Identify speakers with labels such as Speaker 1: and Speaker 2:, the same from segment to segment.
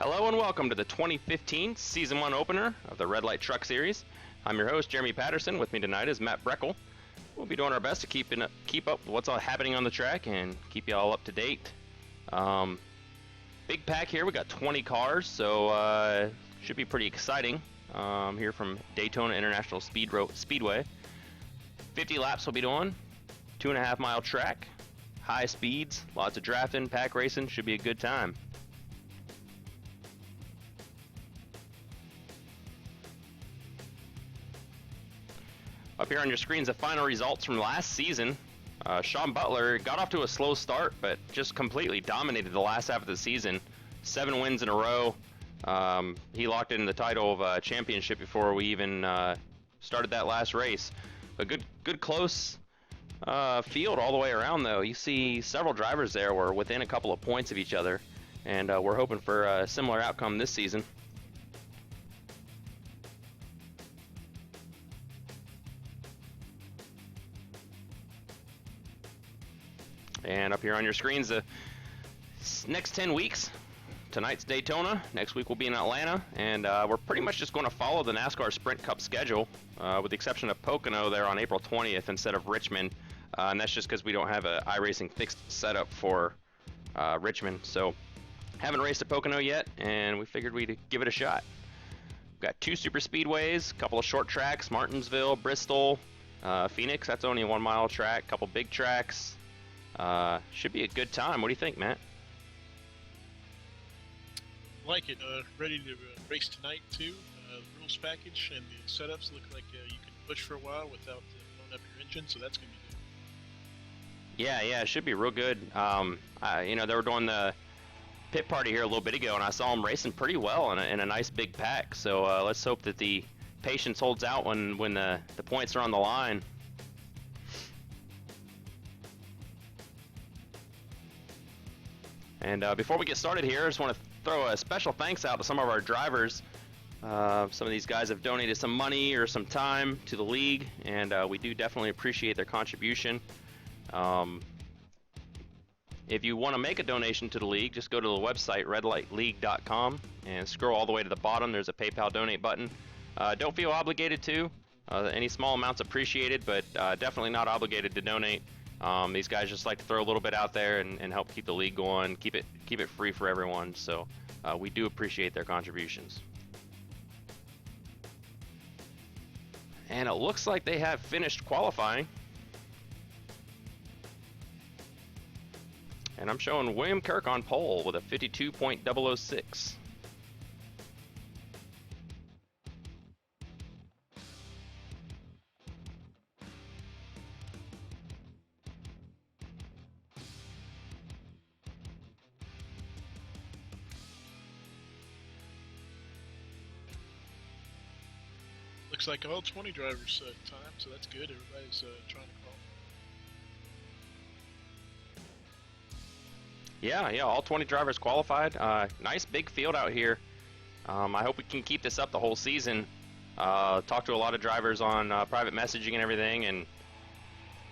Speaker 1: Hello and welcome to the 2015 Season 1 opener of the Red Light Truck Series. I'm your host, Jeremy Patterson. With me tonight is Matt Breckel. We'll be doing our best to keep up with what's all happening on the track and keep you all up to date. Big pack here. We got 20 cars, so should be pretty exciting here from Daytona International Speedway. 50 laps we'll be doing, 2.5 mile track, high speeds, lots of drafting, pack racing. Should be a good time. Up here on your screens, the final results from last season. Sean Butler got off to a slow start, but just completely dominated the last half of the season. 7 wins in a row. He locked in the title of championship before we even started that last race. A good close field all the way around, though. You see several drivers there were within a couple of points of each other, and we're hoping for a similar outcome this season. And up here on your screens, the next 10 weeks. Tonight's Daytona. Next week we'll be in Atlanta. And we're pretty much just going to follow the NASCAR Sprint Cup schedule, with the exception of Pocono there on April 20th instead of Richmond. And that's just because we don't have an iRacing fixed setup for Richmond. So haven't raced at Pocono yet, and we figured we'd give it a shot. We've got 2 super speedways, a couple of short tracks, Martinsville, Bristol, Phoenix. That's only a 1 mile track, a couple big tracks. Should be a good time. What do you think, Matt?
Speaker 2: Like it. Ready to race tonight too. The rules package and the setups look like you can push for a while without blowing up your engine, so that's going to be good.
Speaker 1: Yeah, it should be real good. They were doing the pit party here a little bit ago, and I saw them racing pretty well in a nice big pack. So let's hope that the patience holds out when the points are on the line. And before we get started here, I just want to throw a special thanks out to some of our drivers. Some of these guys have donated some money or some time to the league, and we do definitely appreciate their contribution. If you want to make a donation to the league, just go to the website, redlightleague.com, and scroll all the way to the bottom. There's a PayPal donate button. Don't feel obligated to. Any small amounts appreciated, but definitely not obligated to donate. These guys just like to throw a little bit out there and help keep the league going, keep it free for everyone. So we do appreciate their contributions. And it looks like they have finished qualifying. And I'm showing William Kirk on pole with a 52.006.
Speaker 2: Looks like all 20 drivers time, so that's good. Everybody's trying to call.
Speaker 1: Yeah, all 20 drivers qualified. Nice big field out here. I hope we can keep this up the whole season. Talked to a lot of drivers on private messaging and everything,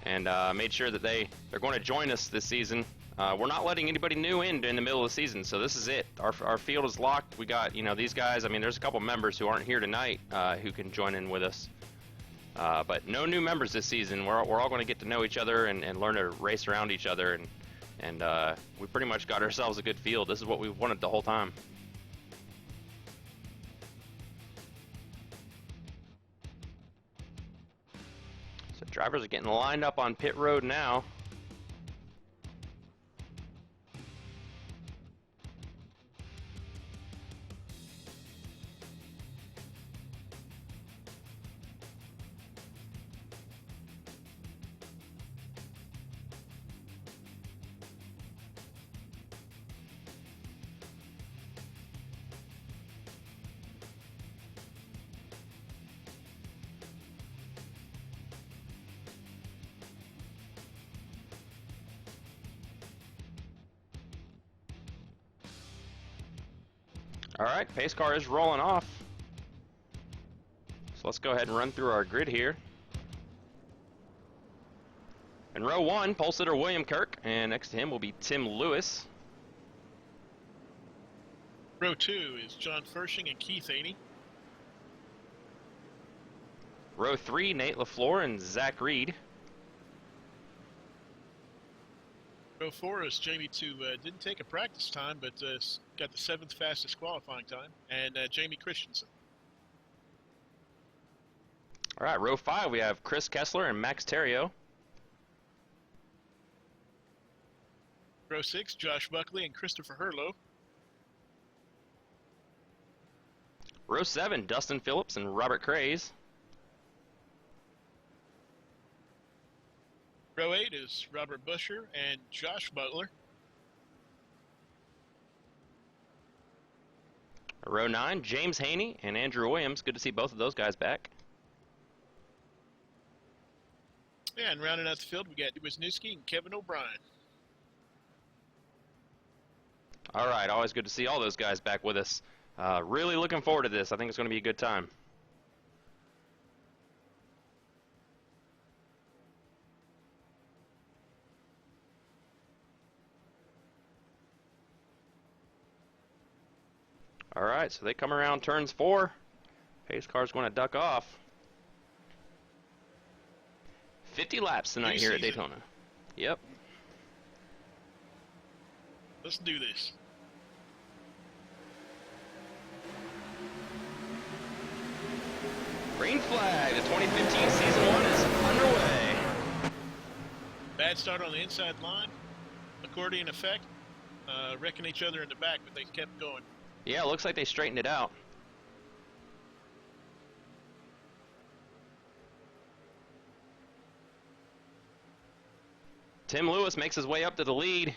Speaker 1: and made sure that they're going to join us this season. We're not letting anybody new in the middle of the season, so this is it. Our field is locked. We got these guys. I mean, there's a couple members who aren't here tonight who can join in with us, but no new members this season. We're all going to get to know each other and learn to race around each other, and we pretty much got ourselves a good field. This is what we wanted the whole time. So drivers are getting lined up on pit road now. Alright, pace car is rolling off. So let's go ahead and run through our grid here. In row 1, pole sitter William Kirk, and next to him will be Tim Lewis.
Speaker 2: Row 2 is John Fershing and Keith Haney.
Speaker 1: Row 3, Nate LaFleur and Zach Reed.
Speaker 2: Row 4 is Jamie didn't take a practice time, but got the 7th fastest qualifying time, and Jamie Christensen.
Speaker 1: All right, row 5, we have Chris Kessler and Max Terrio.
Speaker 2: Row 6, Josh Buckley and Christopher Herlow.
Speaker 1: Row 7, Dustin Phillips and Robert Craze.
Speaker 2: Row 8 is Robert Busher and Josh Butler.
Speaker 1: Row 9, James Haney and Andrew Williams. Good to see both of those guys back.
Speaker 2: Yeah, and rounding out the field, we got Wisniewski and Kevin O'Brien.
Speaker 1: All right, always good to see all those guys back with us. Really looking forward to this. I think it's going to be a good time. All right, so they come around turns 4. Pace car's going to duck off. 50 laps tonight here at Daytona. Yep.
Speaker 2: Let's do this.
Speaker 1: Green flag, the 2015 season 1 is underway.
Speaker 2: Bad start on the inside line. Accordion effect. Wrecking each other in the back, but they kept going.
Speaker 1: Yeah, it looks like they straightened it out. Tim Lewis makes his way up to the lead.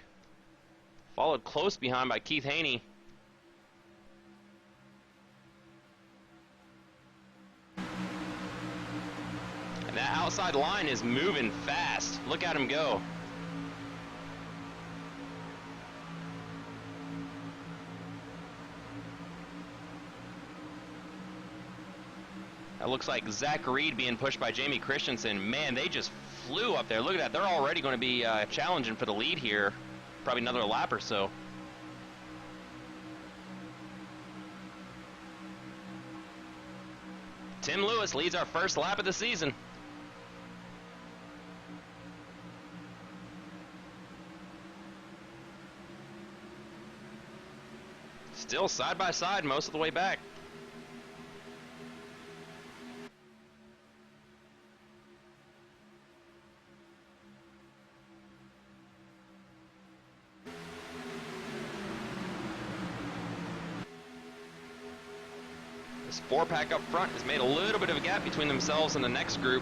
Speaker 1: Followed close behind by Keith Haney. And that outside line is moving fast. Look at him go. That looks like Zach Reed being pushed by Jamie Christensen. Man, they just flew up there. Look at that. They're already going to be challenging for the lead here. Probably another lap or so. Tim Lewis leads our first lap of the season. Still side by side most of the way back. This 4-pack up front has made a little bit of a gap between themselves and the next group.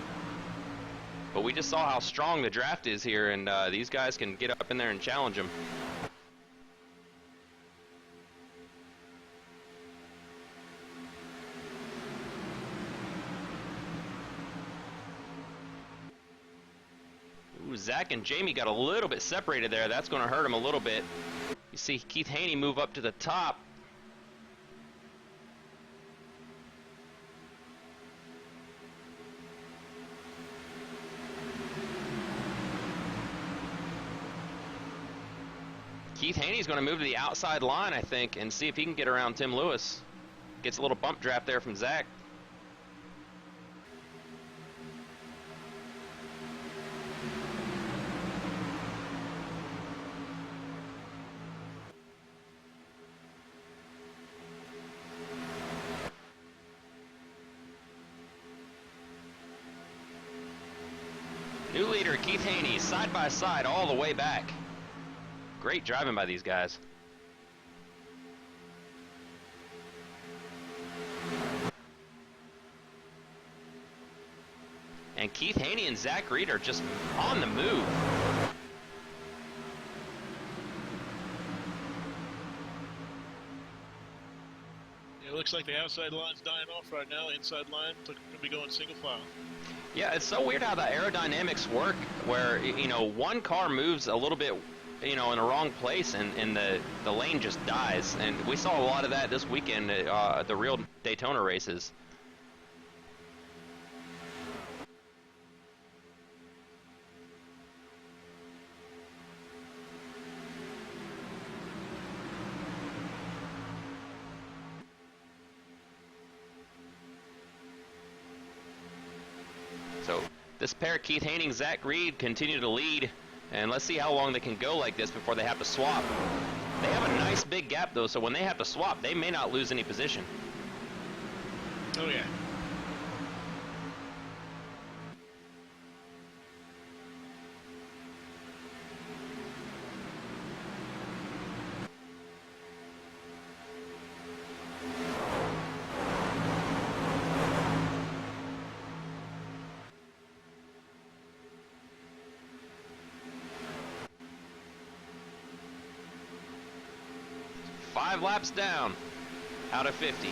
Speaker 1: But we just saw how strong the draft is here, and these guys can get up in there and challenge them. Ooh, Zach and Jamie got a little bit separated there. That's going to hurt them a little bit. You see Keith Haney move up to the top. Keith Haney's going to move to the outside line, I think, and see if he can get around Tim Lewis. Gets a little bump draft there from Zach. New leader, Keith Haney, side by side all the way back. Great driving by these guys. And Keith Haney and Zach Reed are just on the move.
Speaker 2: It looks like the outside line's dying off right now. Inside line could be going single file.
Speaker 1: Yeah, it's so weird how the aerodynamics work where, you know, one car moves a little bit, you know, in the wrong place and the lane just dies. And we saw a lot of that this weekend at the real Daytona races. So this pair, Keith Haney and Zach Reed, continue to lead, and let's see how long they can go like this before they have to swap. They have a nice big gap though, so when they have to swap, they may not lose any position.
Speaker 2: Oh yeah.
Speaker 1: Five laps down out of 50.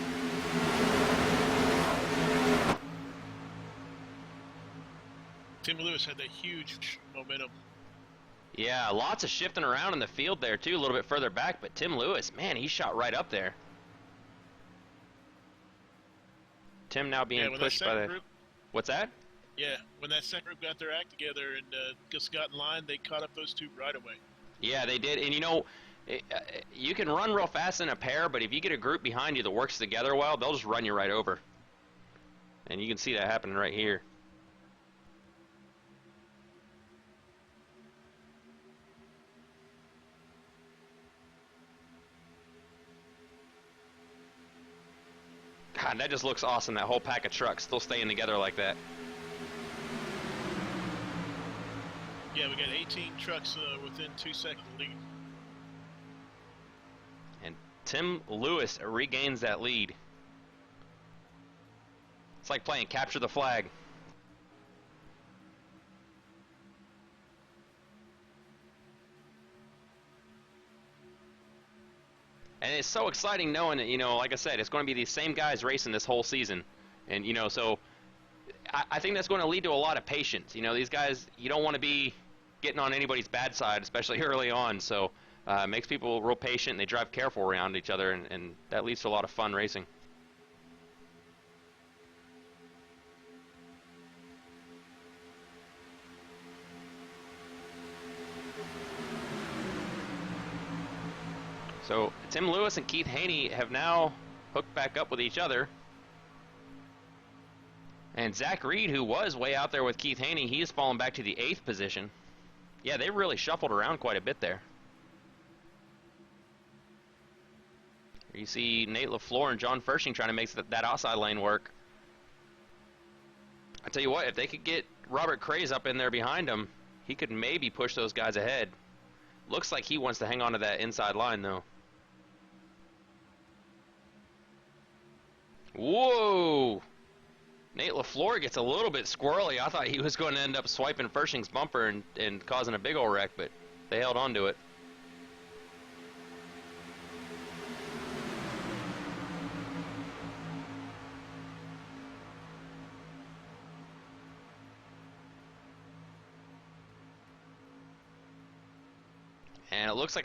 Speaker 2: Tim Lewis had that huge momentum.
Speaker 1: Yeah, lots of shifting around in the field there too, a little bit further back, but Tim Lewis, man, he shot right up there. Tim now being pushed by the...
Speaker 2: Group,
Speaker 1: What's that?
Speaker 2: Yeah, when that second group got their act together and just got in line, they caught up those two right away.
Speaker 1: Yeah, they did, and you know, you can run real fast in a pair, but if you get a group behind you that works together well, they'll just run you right over. And you can see that happening right here. God, that just looks awesome, that whole pack of trucks still staying together like that.
Speaker 2: Yeah, we got 18 trucks within 2 seconds of the lead.
Speaker 1: And Tim Lewis regains that lead. It's like playing capture the flag. And it's so exciting knowing that, you know, like I said, it's going to be these same guys racing this whole season. And, you know, so I think that's going to lead to a lot of patience. You know, these guys, you don't want to be getting on anybody's bad side, especially early on. So it makes people real patient, and they drive careful around each other, and that leads to a lot of fun racing. So Tim Lewis and Keith Haney have now hooked back up with each other. And Zach Reed, who was way out there with Keith Haney, he has fallen back to the 8th position. Yeah, they really shuffled around quite a bit there. You see Nate LaFleur and John Fershing trying to make that outside lane work. I tell you what, if they could get Robert Craze up in there behind him, he could maybe push those guys ahead. Looks like he wants to hang on to that inside line, though. Whoa! Nate LaFleur gets a little bit squirrely. I thought he was going to end up swiping Fershing's bumper and causing a big old wreck, but they held on to it. And it looks like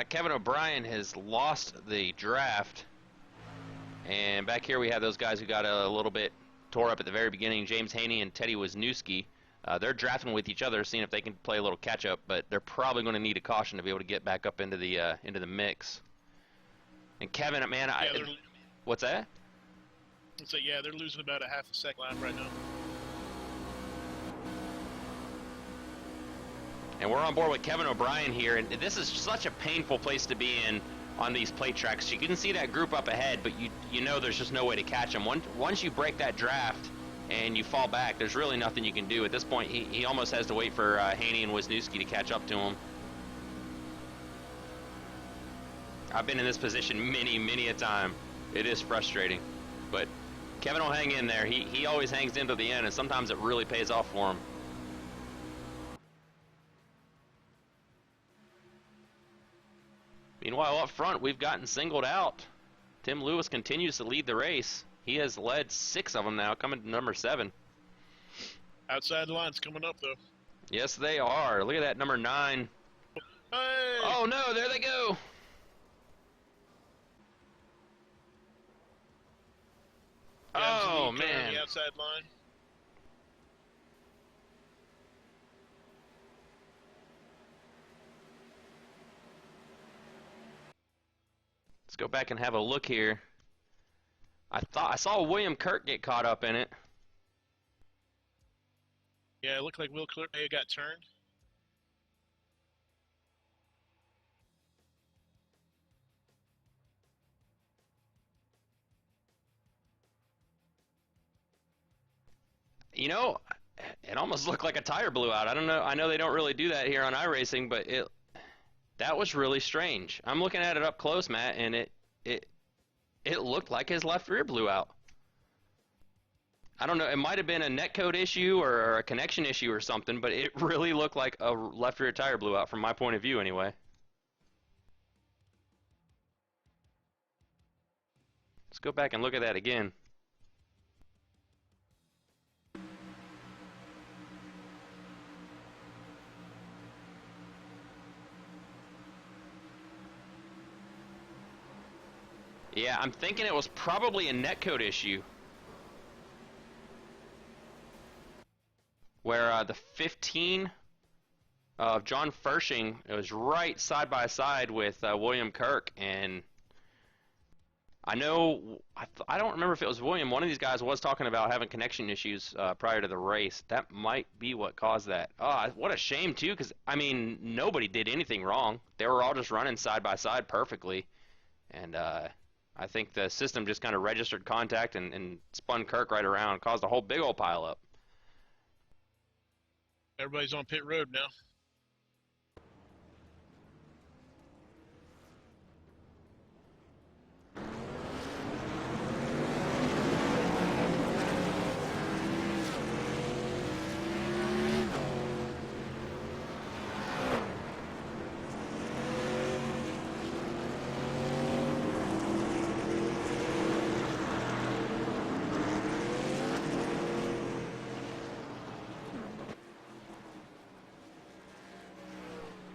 Speaker 1: Kevin O'Brien has lost the draft. And back here we have those guys who got a little bit tore up at the very beginning, James Haney and Teddy Wisniewski. They're drafting with each other, seeing if they can play a little catch-up, but they're probably going to need a caution to be able to get back up into the mix. And Kevin, man, what's that?
Speaker 2: So yeah, they're losing about a half a second lap right now.
Speaker 1: And we're on board with Kevin O'Brien here, and this is such a painful place to be in on these plate tracks. You can see that group up ahead, but you know there's just no way to catch them. Once you break that draft and you fall back, there's really nothing you can do. At this point, he almost has to wait for Haney and Wisniewski to catch up to him. I've been in this position many a time. It is frustrating, but Kevin will hang in there. He always hangs in to the end, and sometimes it really pays off for him. Meanwhile, up front, we've gotten singled out. Tim Lewis continues to lead the race. He has led 6 of them now, coming to number 7.
Speaker 2: Outside lines coming up, though.
Speaker 1: Yes, they are. Look at that, number 9.
Speaker 2: Hey!
Speaker 1: Oh, no, there they go. Oh, man.
Speaker 2: The outside line.
Speaker 1: Let's go back and have a look here. I saw William Kirk get caught up in it.
Speaker 2: Yeah, it looked like Will Clerk may have got turned.
Speaker 1: You know, it almost looked like a tire blew out. I don't know. I know they don't really do that here on iRacing, but that was really strange. I'm looking at it up close, Matt, and it it looked like his left rear blew out. I don't know. It might have been a netcode issue or a connection issue or something, but it really looked like a left rear tire blew out from my point of view, anyway. Let's go back and look at that again. Yeah, I'm thinking it was probably a netcode issue where the 15 of John Fershing, it was right side by side with William Kirk, and I know I don't remember if it was William. One of these guys was talking about having connection issues prior to the race. That might be what caused that. Oh, what a shame too, because I mean nobody did anything wrong. They were all just running side by side perfectly, and I think the system just kind of registered contact and spun Kirk right around, caused a whole big old pile up.
Speaker 2: Everybody's on pit road now.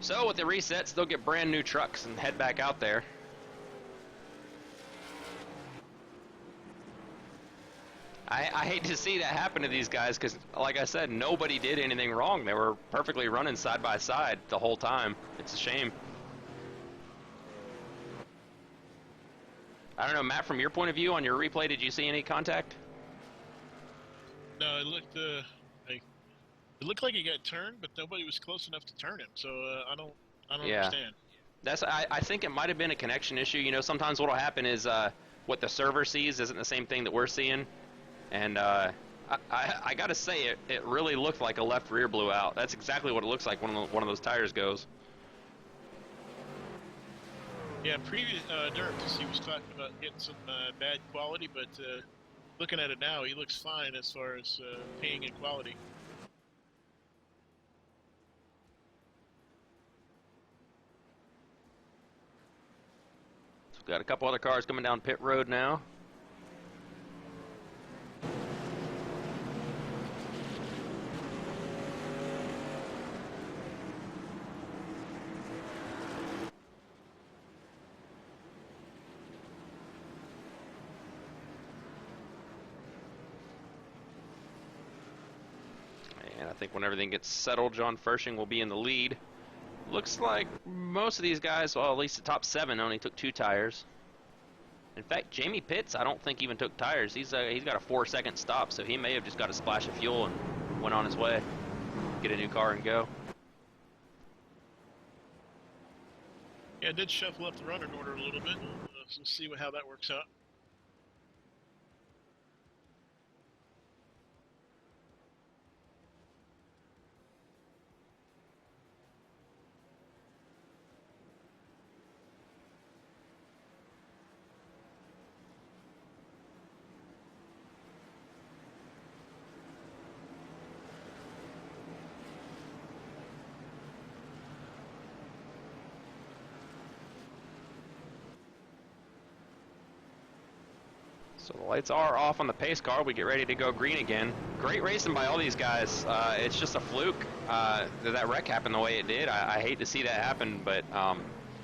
Speaker 1: So with the resets, they'll get brand new trucks and head back out there. I hate to see that happen to these guys because, like I said, nobody did anything wrong. They were perfectly running side by side the whole time. It's a shame. I don't know, Matt, from your point of view on your replay, did you see any contact?
Speaker 2: No, like it looked like he got turned, but nobody was close enough to turn him. So I don't
Speaker 1: Yeah.
Speaker 2: understand.
Speaker 1: I think it might have been a connection issue. You know, sometimes what'll happen is what the server sees isn't the same thing that we're seeing. And I got to say, it really looked like a left rear blew out. That's exactly what it looks like when one of those tires goes.
Speaker 2: Yeah, during this he was talking about getting some bad quality, but looking at it now, he looks fine as far as paying and quality.
Speaker 1: So we've got a couple other cars coming down pit road now. And I think when everything gets settled, John Fershing will be in the lead. Looks like most of these guys, well, at least the top 7 only took 2 tires. In fact, Jamie Pitts, I don't think even took tires. He's got a 4-second stop, so he may have just got a splash of fuel and went on his way, get a new car and go.
Speaker 2: Yeah, it did shuffle up the running order a little bit. So we'll see how that works out.
Speaker 1: So the lights are off on the pace car. We get ready to go green again. Great racing by all these guys. It's just a fluke that wreck happened the way it did. I hate to see that happen, but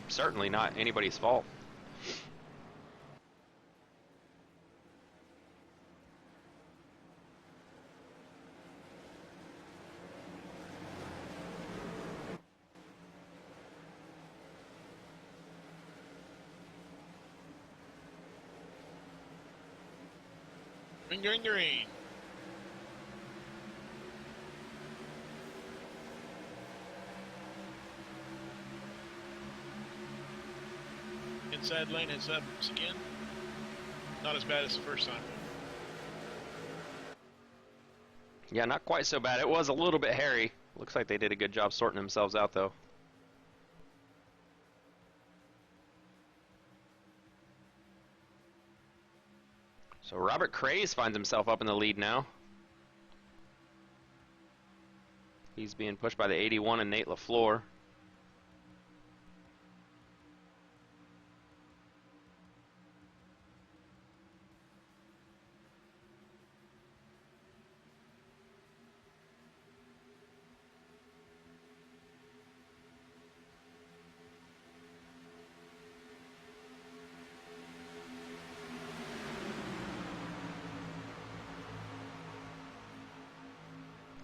Speaker 1: certainly not anybody's fault.
Speaker 2: Green, green, green. inside lane has happened again. Not as bad as the first time.
Speaker 1: Yeah, not quite so bad. It was a little bit hairy. Looks like they did a good job sorting themselves out, though. So Robert Craze finds himself up in the lead now. He's being pushed by the 81 and Nate LaFleur.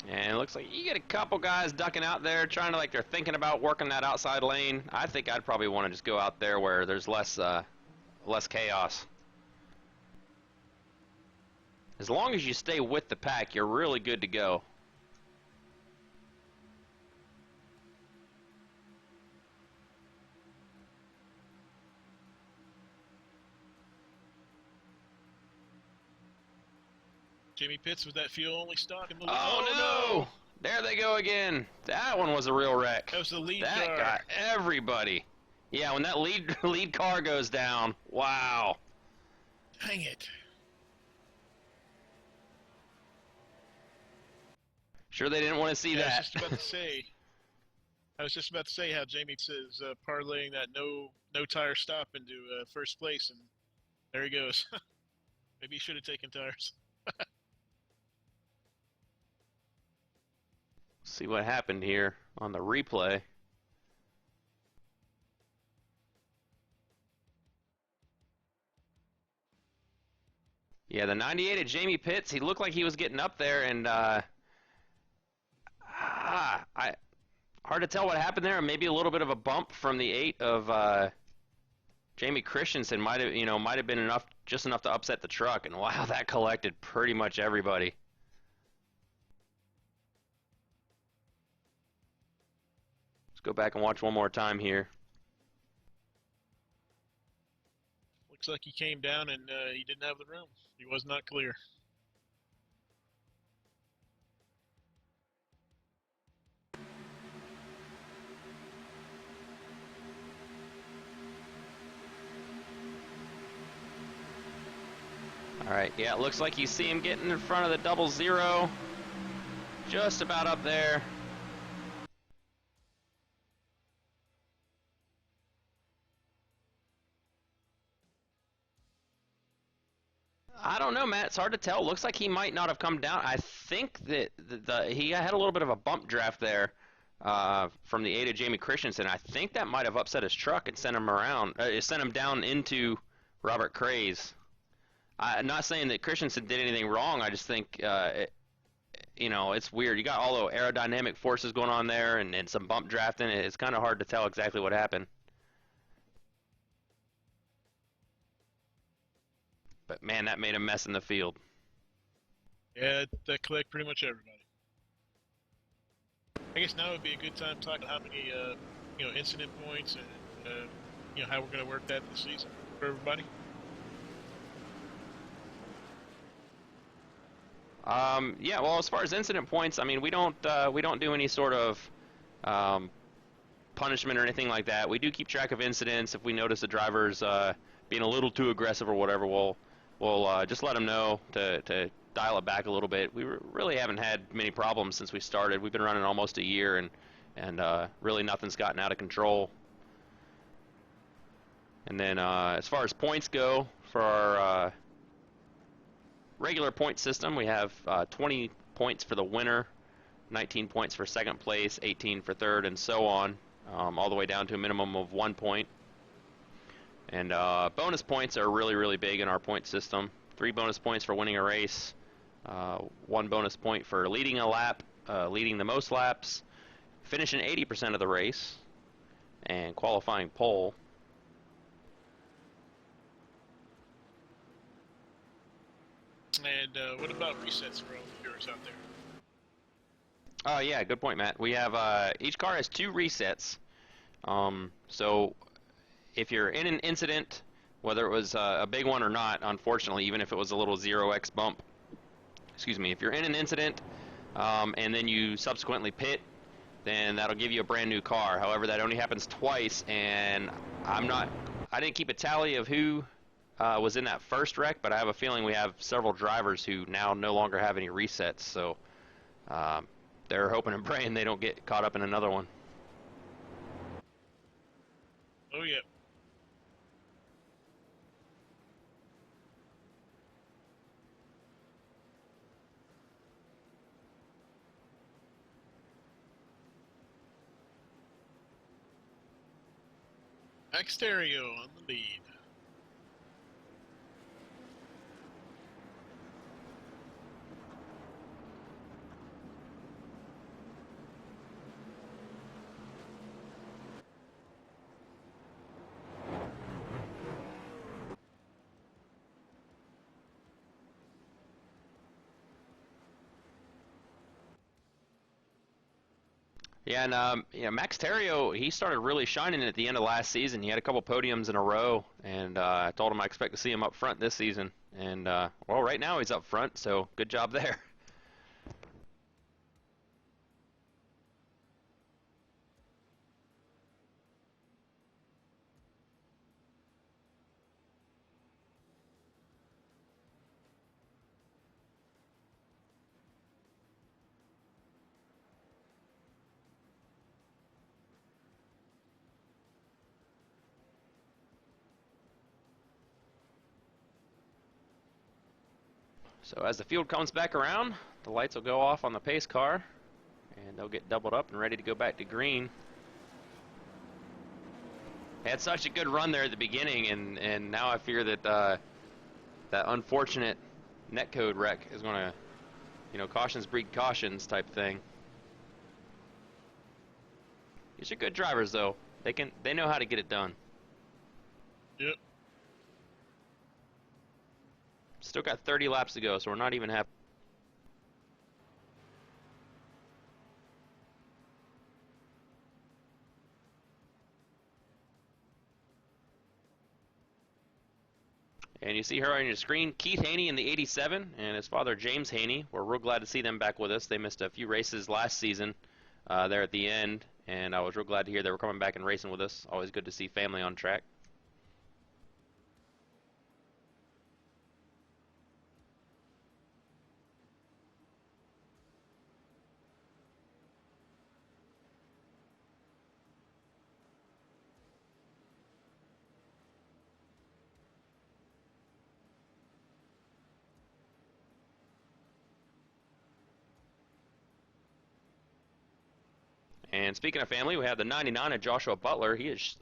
Speaker 1: And it looks like you get a couple guys ducking out there, trying to, like, they're thinking about working that outside lane. I think I'd probably want to just go out there where there's less chaos. As long as you stay with the pack, you're really good to go.
Speaker 2: Jamie Pitts with that fuel only stock in the lead.
Speaker 1: Oh no! There they go again. That one was a real wreck.
Speaker 2: That was the lead
Speaker 1: That
Speaker 2: car.
Speaker 1: got everybody. Yeah, when that lead car goes down, wow.
Speaker 2: Dang it.
Speaker 1: Sure they didn't want to see that.
Speaker 2: I was just about to say how Jamie says parlaying that no tire stop into first place, and there he goes. Maybe he should have taken tires.
Speaker 1: See what happened here on the replay. Yeah, the 98 of Jamie Pitts, he looked like he was getting up there, and hard to tell what happened there. Maybe a little bit of a bump from the 8 of Jamie Christensen might have been just enough to upset the truck, and wow, that collected pretty much everybody. Let's go back and watch one more time here.
Speaker 2: Looks like he came down and he didn't have the room. He was not clear.
Speaker 1: All right, yeah, it looks like you see him getting in front of the 00. Just about up there. I don't know, Matt. It's hard to tell. Looks like he might not have come down. I think that he had a little bit of a bump draft there from the 8 of Jamie Christensen. I think that might have upset his truck and sent him around. Sent him down into Robert Craze. I'm not saying that Christensen did anything wrong. I just think, it's weird. You got all the aerodynamic forces going on there and some bump drafting. It's kind of hard to tell exactly what happened. But, man, that made a mess in the field.
Speaker 2: Yeah, that collected pretty much everybody. I guess now would be a good time to talk about how many, incident points and, how we're going to work that this season for everybody.
Speaker 1: Yeah, well, as far as incident points, I mean, we don't do any sort of punishment or anything like that. We do keep track of incidents. If we notice the driver's being a little too aggressive or whatever, we'll just let them know to dial it back a little bit. We really haven't had many problems since we started. We've been running almost a year, and really nothing's gotten out of control. And then as far as points go, for our regular point system, we have 20 points for the winner, 19 points for second place, 18 for third, and so on, all the way down to a minimum of 1 point. And bonus points are really, really big in our point system. 3 bonus points for winning a race, 1 bonus point for leading a lap, leading the most laps, finishing 80% of the race, and qualifying pole.
Speaker 2: And what about resets for all the viewers out there?
Speaker 1: Oh, yeah, good point, Matt. We have each car has 2 resets. So if you're in an incident, whether it was a big one or not, unfortunately, even if it was a little 0x bump, excuse me, if you're in an incident and then you subsequently pit, then that'll give you a brand new car. However, that only happens twice, and I didn't keep a tally of who was in that first wreck, but I have a feeling we have several drivers who now no longer have any resets, so they're hoping and praying they don't get caught up in another one.
Speaker 2: Oh yeah. Max Stereo on the lead.
Speaker 1: Yeah, and Max Terrio, he started really shining at the end of last season. He had a couple podiums in a row, and I told him I expect to see him up front this season. And well, right now he's up front, so good job there. So as the field comes back around, the lights will go off on the pace car, and they'll get doubled up and ready to go back to green. They had such a good run there at the beginning, and now I fear that that unfortunate netcode wreck is going to, cautions breed cautions type thing. These are good drivers, though. They know how to get it done.
Speaker 2: Yep.
Speaker 1: Still got 30 laps to go, so we're not even half. And you see her on your screen, Keith Haney in the 87 and his father James Haney. We're real glad to see them back with us. They missed a few races last season there at the end, and I was real glad to hear they were coming back and racing with us. Always good to see family on track. And speaking of family, we have the 99 of Joshua Butler. He is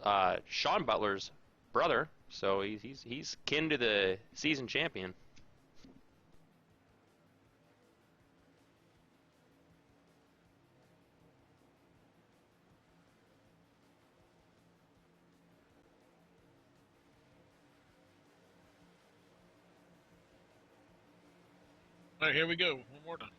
Speaker 1: Sean Butler's brother, so he's kin to the season champion.
Speaker 2: All right, here we go. One more time.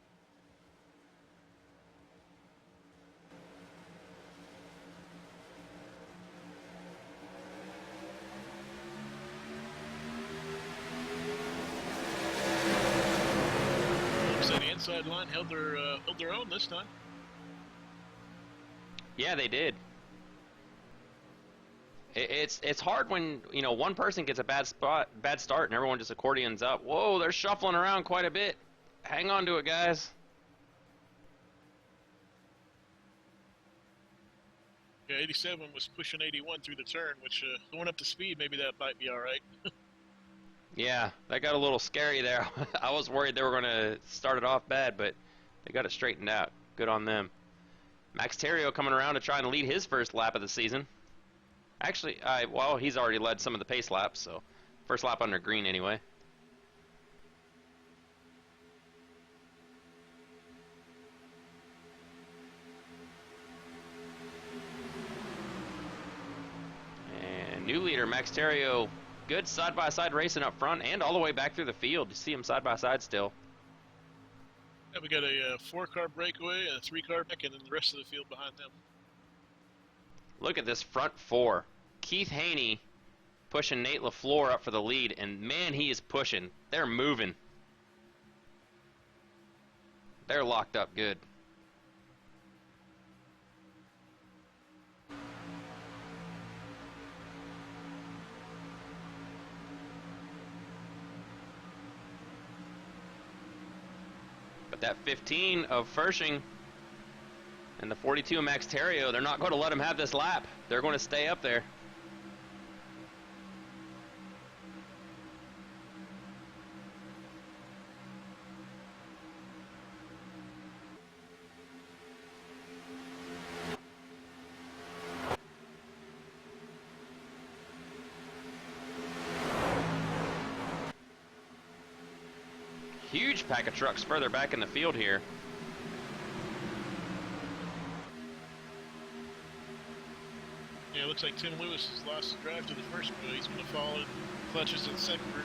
Speaker 2: So the inside line held their own this time.
Speaker 1: Yeah, they did. It's hard when one person gets a bad start, and everyone just accordions up. Whoa, they're shuffling around quite a bit. Hang on to it, guys.
Speaker 2: Yeah, 87 was pushing 81 through the turn, which going up to speed, maybe that might be all right.
Speaker 1: Yeah, that got a little scary there. I was worried they were going to start it off bad, but they got it straightened out. Good on them. Max Terrio coming around to try and lead his first lap of the season. Actually, well, he's already led some of the pace laps, so first lap under green anyway. And new leader, Max Terrio. Good side-by-side racing up front and all the way back through the field. You see him side-by-side still.
Speaker 2: Yeah, we got a 4-car breakaway, a 3-car back, and then the rest of the field behind them.
Speaker 1: Look at this front four. Keith Haney pushing Nate LaFleur up for the lead, and man, he is pushing. They're moving. They're locked up good. But that 15 of Fershing and the 42 of Max Terrio, they're not going to let him have this lap. They're going to stay up there. Huge pack of trucks further back in the field here.
Speaker 2: Yeah, it looks like Tim Lewis has lost the drive to the first wheel. He's going to follow in clutches to the second group.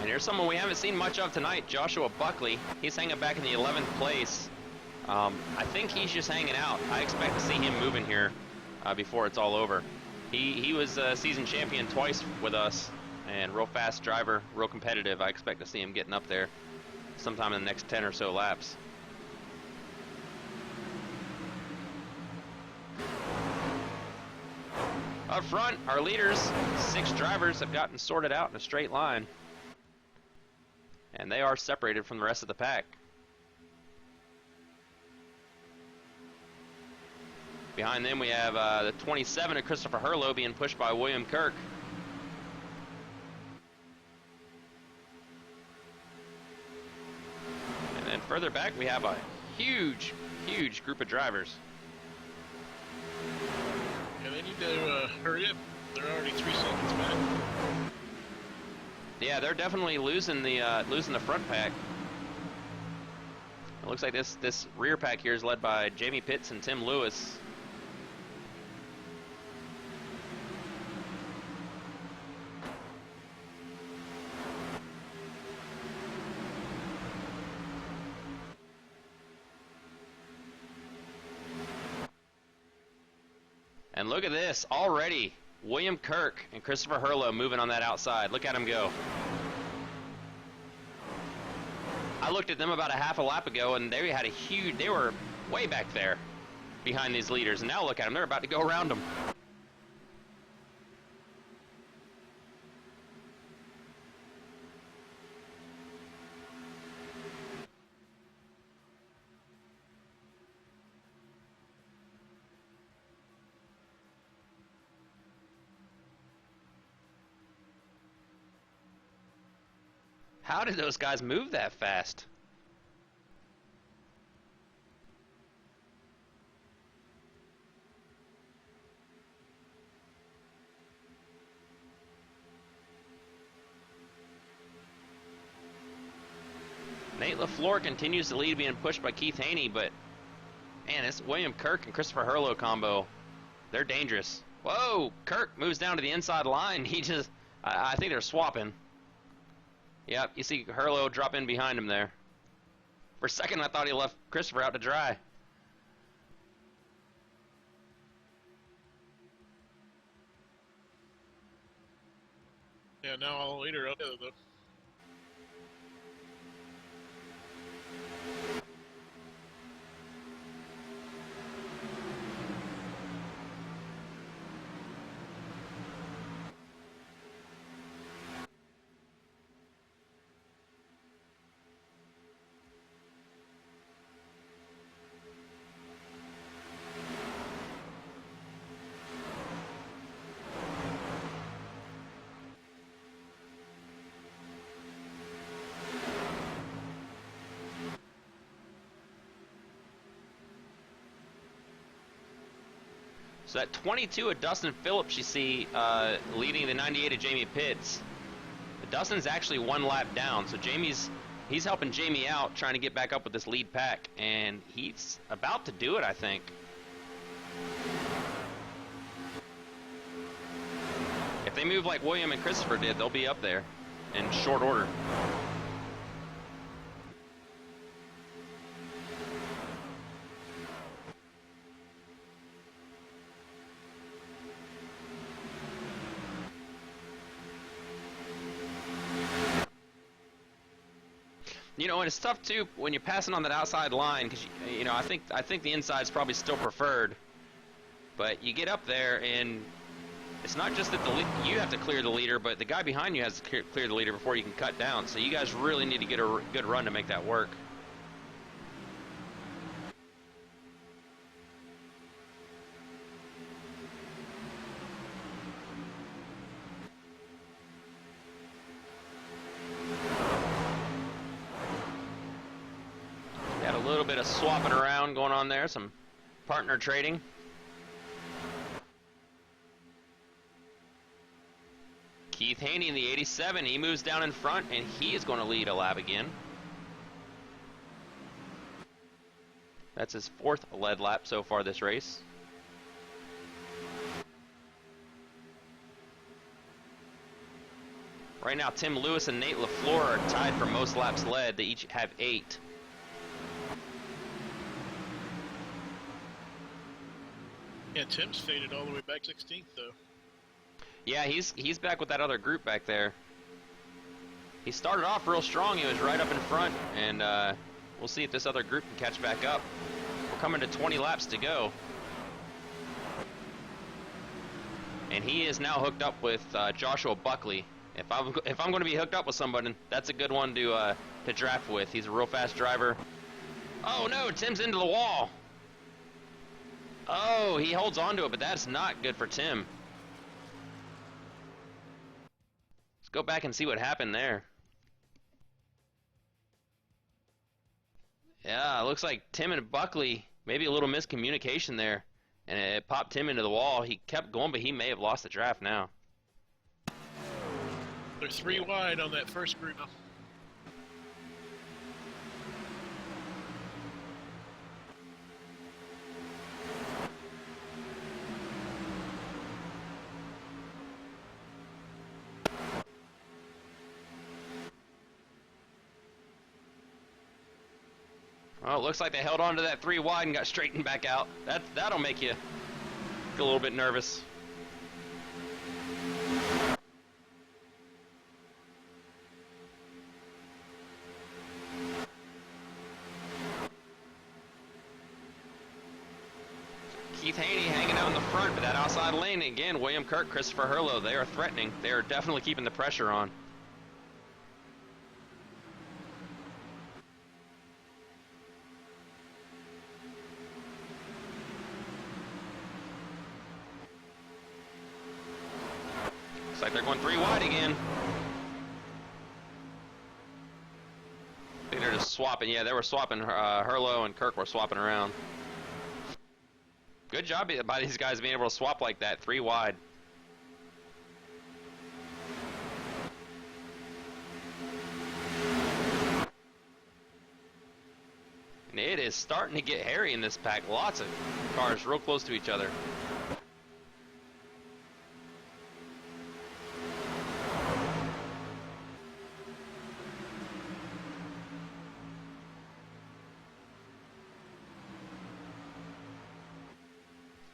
Speaker 1: Here's someone we haven't seen much of tonight, Joshua Buckley. He's hanging back in the 11th place. I think he's just hanging out. I expect to see him moving here before it's all over. He was a season champion twice with us, and real fast driver, real competitive. I expect to see him getting up there sometime in the next 10 or so laps. Up front, our leaders, 6 drivers, have gotten sorted out in a straight line. And they are separated from the rest of the pack. Behind them we have the 27 of Christopher Hurlow being pushed by William Kirk. And then further back we have a huge, huge group of drivers.
Speaker 2: Yeah, they need to hurry up. They're already 3 seconds back.
Speaker 1: Yeah, they're definitely losing the front pack. It looks like this rear pack here is led by Jamie Pitts and Tim Lewis. And look at this, already William Kirk and Christopher Hurlow moving on that outside. Look at them go. I looked at them about a half a lap ago, and they had they were way back there behind these leaders. And now look at them, they're about to go around them. How did those guys move that fast? Nate LaFleur continues to lead, being pushed by Keith Haney, but man, this William Kirk and Christopher Hurlow combo, they're dangerous. Whoa, Kirk moves down to the inside line. I think they're swapping. Yep, you see Hurlow drop in behind him there. For a second, I thought he left Christopher out to dry.
Speaker 2: Yeah, now all the leader up there, though.
Speaker 1: So that 22 of Dustin Phillips you see leading the 98 of Jamie Pitts. Dustin's actually one lap down, so he's helping Jamie out, trying to get back up with this lead pack, and he's about to do it, I think. If they move like William and Christopher did, they'll be up there in short order. You know, and it's tough too when you're passing on that outside line because you know I think the inside's probably still preferred, but you get up there and it's not just that you have to clear the leader, but the guy behind you has to clear the leader before you can cut down. So you guys really need to get a good run to make that work. Got a little bit of swapping around going on there, some partner trading. Keith Haney in the 87, he moves down in front, and he is going to lead a lap again. That's his 4th lead lap so far this race. Right now, Tim Lewis and Nate LaFleur are tied for most laps led. They each have 8.
Speaker 2: Yeah, Tim's faded all the way back 16th, though.
Speaker 1: Yeah, he's back with that other group back there. He started off real strong. He was right up in front, and we'll see if this other group can catch back up. We're coming to 20 laps to go. And he is now hooked up with Joshua Buckley. If I'm going to be hooked up with somebody, that's a good one to draft with. He's a real fast driver. Oh no, Tim's into the wall. Oh, he holds on to it, but that's not good for Tim. Let's go back and see what happened there. Yeah, it looks like Tim and Buckley, maybe a little miscommunication there, and it popped Tim into the wall. He kept going, but he may have lost the draft now.
Speaker 2: They're 3 wide on that first group.
Speaker 1: Oh, it looks like they held on to that 3 wide and got straightened back out. That'll make you get a little bit nervous. Keith Haney hanging out in the front, but that outside lane again. William Kirk, Christopher Hurlow, they are threatening. They are definitely keeping the pressure on. Looks like they're going 3 wide again. I think they're just swapping. Yeah, they were swapping. Hurlow and Kirk were swapping around. Good job by these guys being able to swap like that, 3 wide. And it is starting to get hairy in this pack. Lots of cars real close to each other.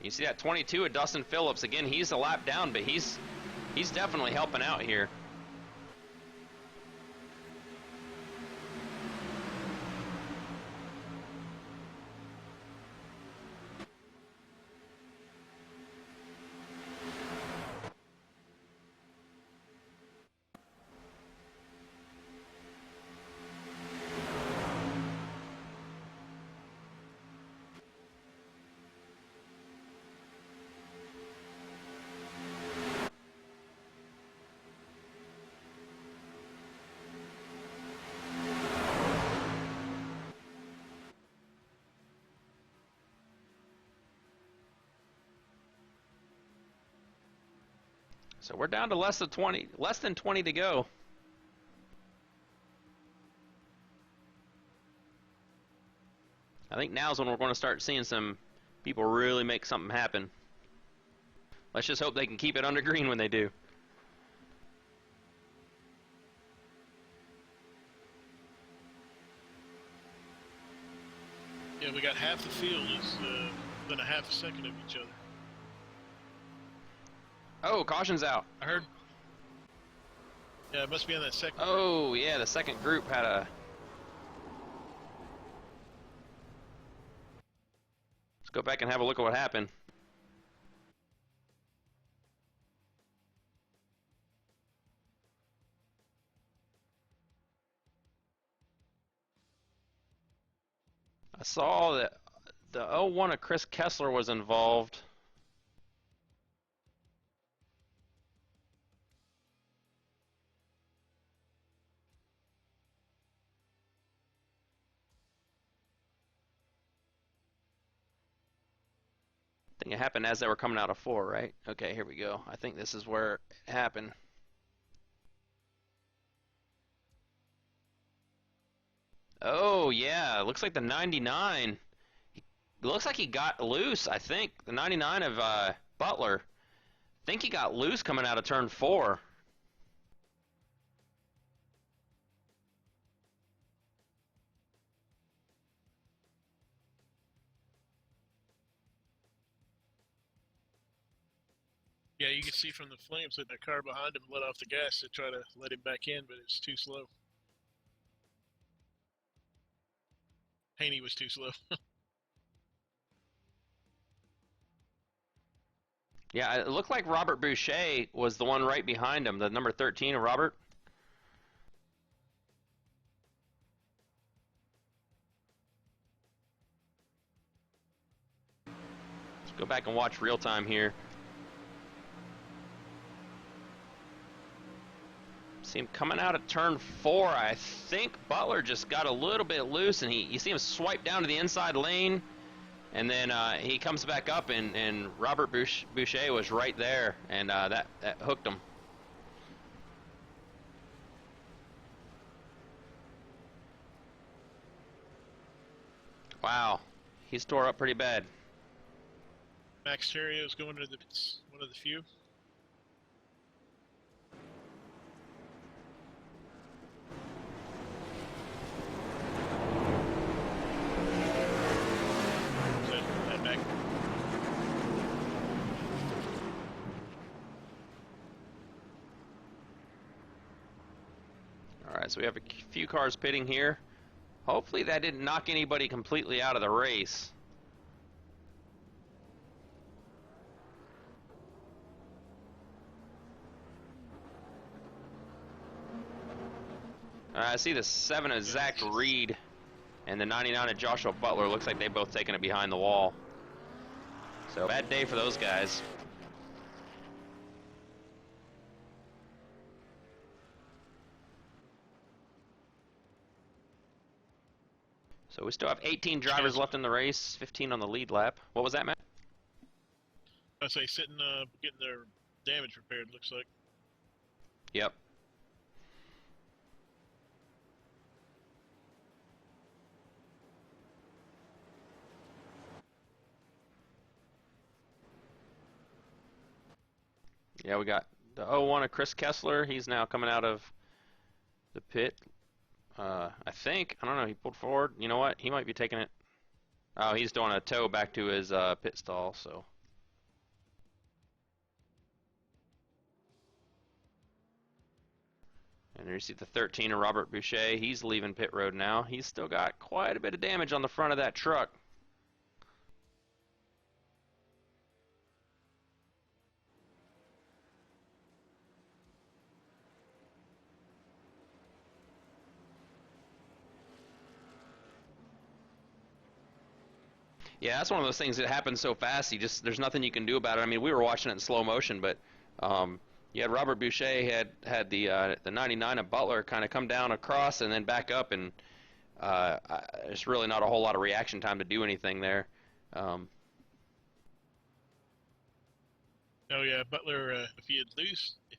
Speaker 1: You see that 22 of Dustin Phillips. Again, he's a lap down, but he's definitely helping out here. So we're down to less than 20 to go. I think now's when we're going to start seeing some people really make something happen. Let's just hope they can keep it under green when they do.
Speaker 2: Yeah, we got half the field is within a half a second of each other.
Speaker 1: Oh, caution's out.
Speaker 2: I heard. Yeah, it must be on that second.
Speaker 1: Oh, yeah, the second group had a... Let's go back and have a look at what happened. I saw that the 01 of Chris Kessler was involved. I think it happened as they were coming out of 4, right? Okay, here we go. I think this is where it happened. Oh, yeah, looks like the 99. It looks like he got loose, I think. The 99 of Butler. I think he got loose coming out of turn 4.
Speaker 2: Yeah, you can see from the flames that the car behind him let off the gas to try to let him back in, but it's too slow. Haney was too slow.
Speaker 1: Yeah, it looked like Robert Boucher was the one right behind him, the number 13 of Robert. Let's go back and watch real time here. See him coming out of turn 4. I think Butler just got a little bit loose, and you see him swipe down to the inside lane, and then he comes back up, and Robert Boucher was right there, and that hooked him. Wow, he's tore up pretty bad.
Speaker 2: Max Terrio's going to one of the few.
Speaker 1: Alright, so we have a few cars pitting here. Hopefully that didn't knock anybody completely out of the race. I see the 7 of Zach Reed and the 99 of Joshua Butler. Looks like they both taken it behind the wall. So bad day for those guys. So we still have 18 drivers left in the race, 15 on the lead lap. What was that, Matt?
Speaker 2: I say sitting, getting their damage repaired. Looks like.
Speaker 1: Yep. Yeah, we got the 01 of Chris Kessler. He's now coming out of the pit. I think. I don't know. He pulled forward. You know what? He might be taking it. Oh, he's doing a tow back to his pit stall, so. And there you see the 13 of Robert Boucher. He's leaving pit road now. He's still got quite a bit of damage on the front of that truck. Yeah, that's one of those things that happens so fast. There's nothing you can do about it. I mean, we were watching it in slow motion, but you had Robert Boucher had the 99 of Butler kind of come down across and then back up, and there's really not a whole lot of reaction time to do anything there.
Speaker 2: Oh yeah, Butler. If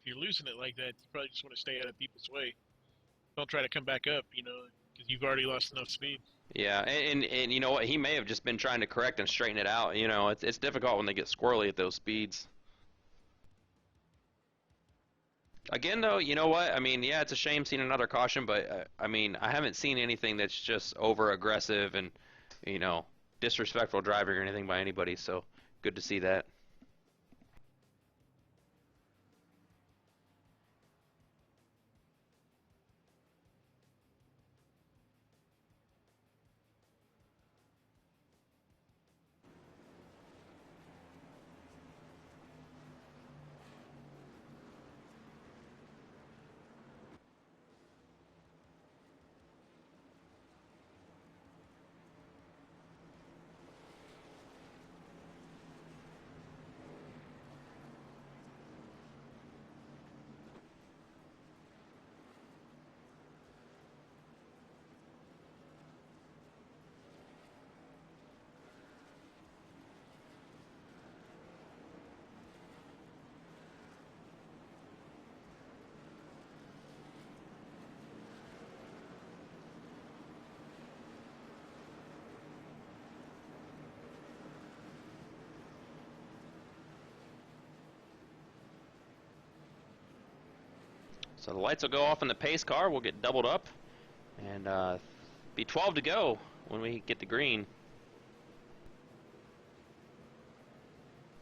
Speaker 2: you're losing it like that, you probably just want to stay out of people's way. Don't try to come back up, because you've already lost enough speed.
Speaker 1: Yeah, and you know what? He may have just been trying to correct and straighten it out. You know, it's difficult when they get squirrely at those speeds. Again, though, you know what? I mean, yeah, it's a shame seeing another caution, but I mean, I haven't seen anything that's just over aggressive and, you know, disrespectful driving or anything by anybody. So good to see that. So the lights will go off in the pace car. We'll get doubled up and be 12 to go when we get the green.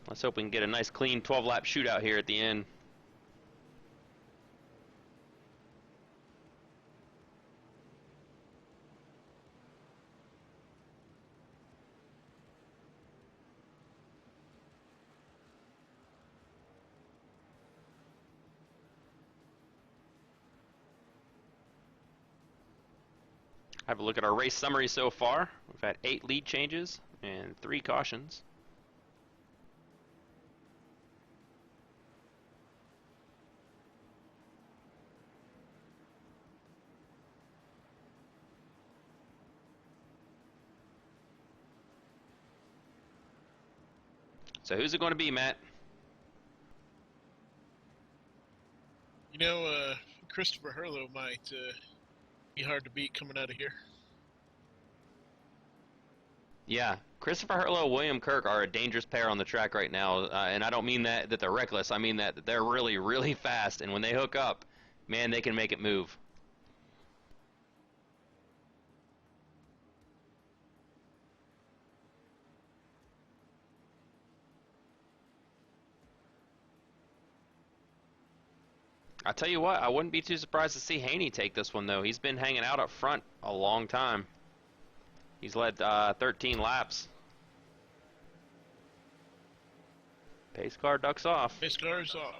Speaker 1: Let's hope we can get a nice clean 12-lap shootout here at the end. Have a look at our race summary so far. We've had 8 lead changes and 3 cautions. So who's it going to be, Matt?
Speaker 2: Christopher Hurlow might be hard to beat coming out of here.
Speaker 1: Yeah, Christopher Hurlow, William Kirk are a dangerous pair on the track right now, and I don't mean that they're reckless. I mean that they're really, really fast, and when they hook up, man, they can make it move. I tell you what, I wouldn't be too surprised to see Haney take this one though. He's been hanging out up front a long time. He's led 13 laps. Pace car ducks off.
Speaker 2: Pace car's off.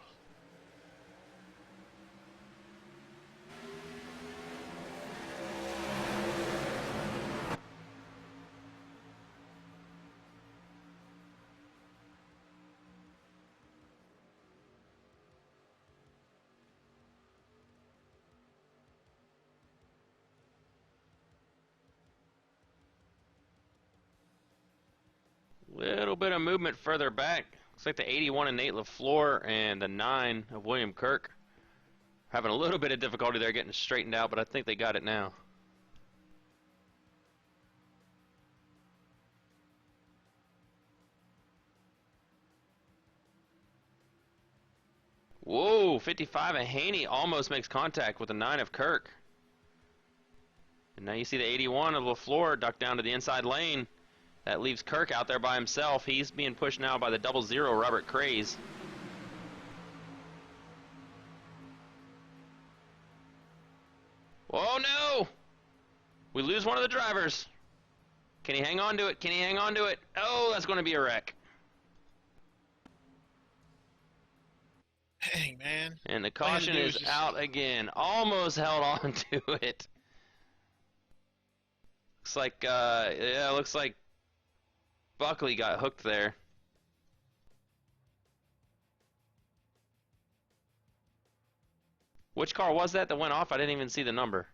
Speaker 1: Little bit of movement further back. Looks like the 81 of Nate LaFleur and the 9 of William Kirk having a little bit of difficulty there getting straightened out, but I think they got it now. Whoa, 55 of Haney almost makes contact with the 9 of Kirk. And now you see the 81 of LaFleur duck down to the inside lane. That leaves Kirk out there by himself. He's being pushed now by the 00 Robert Craze. Oh no! We lose one of the drivers. Can he hang on to it? Can he hang on to it? Oh, that's going to be a wreck.
Speaker 2: Dang, man.
Speaker 1: And the caution is out again. Almost held on to it. Looks like, yeah, looks like Buckley got hooked there. Which car was that went off? I didn't even see the number.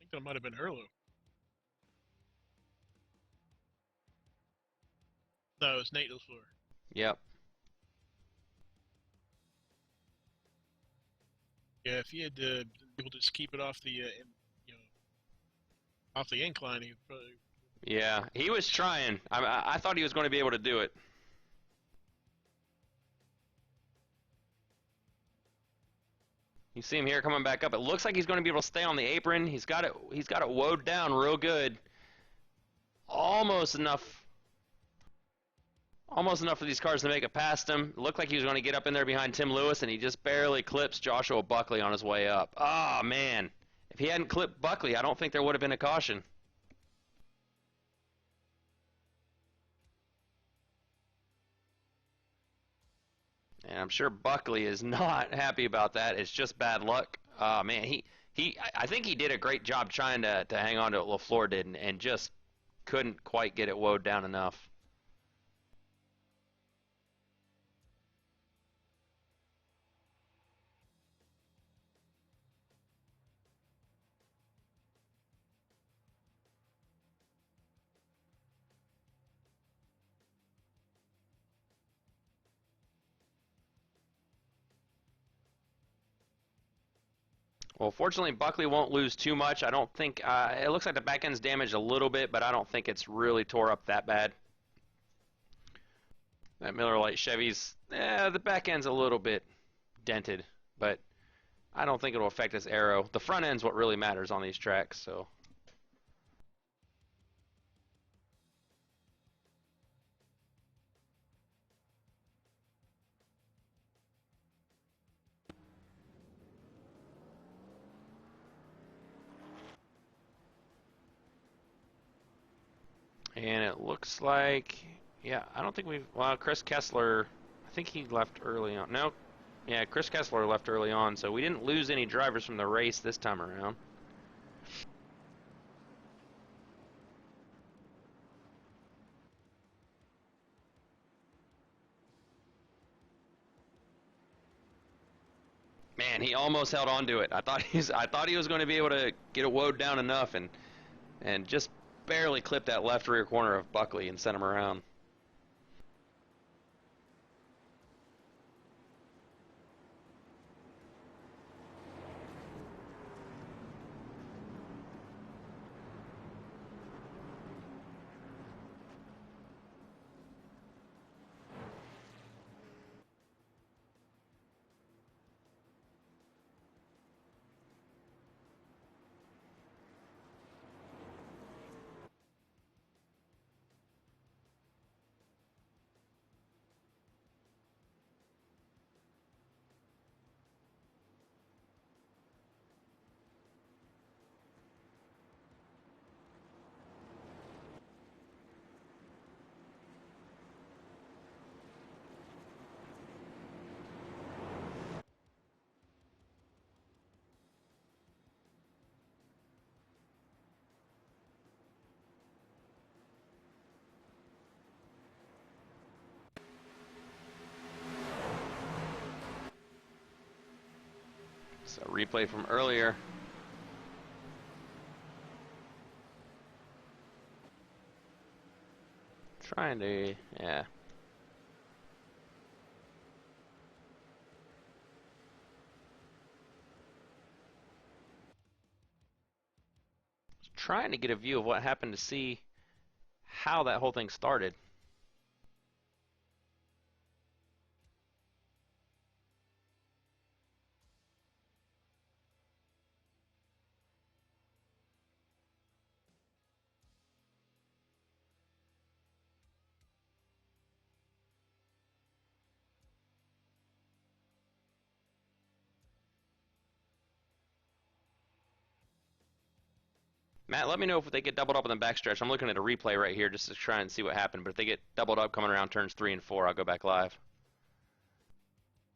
Speaker 2: think that might have been Herlo. No, it was Nate LaFleur.
Speaker 1: Yep.
Speaker 2: Yeah, if he had been able to just keep it off the, you know, off the incline, he probably.
Speaker 1: Yeah, he was trying. I thought he was going to be able to do it. You see him here coming back up. It looks like he's going to be able to stay on the apron. He's got it. He's got it woed down real good. Almost enough. Almost enough for these cars to make it past him. It looked like he was going to get up in there behind Tim Lewis, and he just barely clips Joshua Buckley on his way up. Ah, oh, man. If he hadn't clipped Buckley, I don't think there would have been a caution. And I'm sure Buckley is not happy about that. It's just bad luck. Oh, man, I think he did a great job trying to hang on to what LaFleur did, and just couldn't quite get it woed down enough. Well, fortunately, Buckley won't lose too much. I don't think it looks like the back end's damaged a little bit, but I don't think it's really tore up that bad. That Miller Lite Chevy's, the back end's a little bit dented, but I don't think it'll affect this aero. The front end's what really matters on these tracks, so. And it looks like, yeah, I don't think well, Chris Kessler, I think he left early on. No, yeah, Chris Kessler left early on, so we didn't lose any drivers from the race this time around. Man, he almost held on to it. I thought he was going to be able to get it woed down enough, and just barely clipped that left rear corner of Buckley and sent him around. So replay from earlier. Trying to, yeah. Trying to get a view of what happened to see how that whole thing started. Matt, let me know if they get doubled up in the backstretch. I'm looking at a replay right here just to try and see what happened. But if they get doubled up coming around turns 3 and 4, I'll go back live.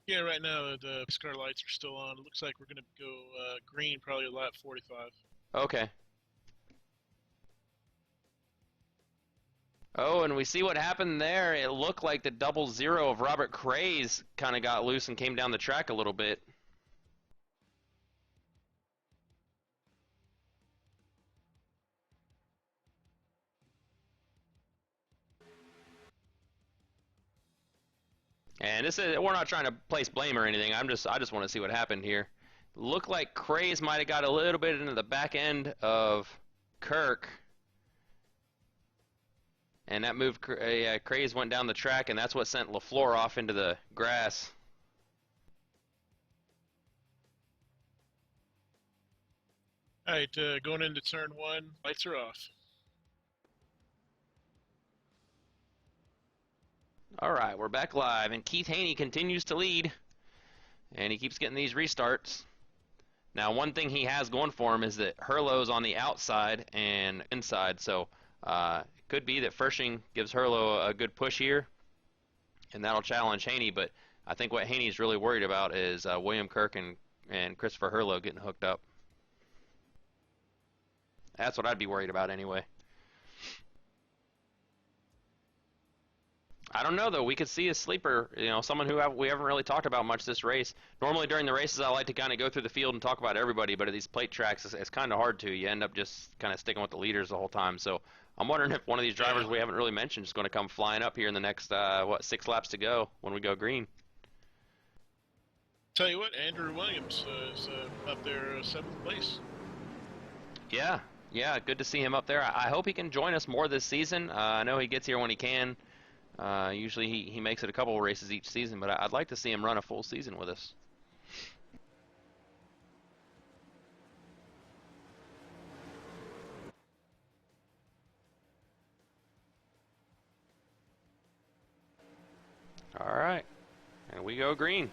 Speaker 2: Yeah, right now the car lights are still on. It looks like we're going to go green probably at lap 45.
Speaker 1: Okay. Oh, and we see what happened there. It looked like the 00 of Robert Craze kind of got loose and came down the track a little bit. And this is, we're not trying to place blame or anything. I just want to see what happened here. Looked like Craze might have got a little bit into the back end of Kirk. And that moved, Craze went down the track, and that's what sent LaFleur off into the grass.
Speaker 2: All right, going into turn 1, lights are off.
Speaker 1: All right, we're back live, and Keith Haney continues to lead, and he keeps getting these restarts. Now, one thing he has going for him is that Herlo's on the outside and inside, so it could be that Fershing gives Herlo a good push here, and that'll challenge Haney, but I think what Haney's really worried about is William Kirk and Christopher Herlo getting hooked up. That's what I'd be worried about anyway. I don't know, though. We could see a sleeper, you know, someone who we haven't really talked about much this race. Normally during the races, I like to kind of go through the field and talk about everybody, but at these plate tracks, it's kind of hard to. You end up just kind of sticking with the leaders the whole time. So I'm wondering if one of these drivers we haven't really mentioned is going to come flying up here in the next, 6 laps to go when we go green.
Speaker 2: Tell you what, Andrew Williams is up there 7th place.
Speaker 1: Yeah, good to see him up there. I hope he can join us more this season. I know he gets here when he can. Usually he makes it a couple of races each season, but I'd like to see him run a full season with us. All right, and we go green.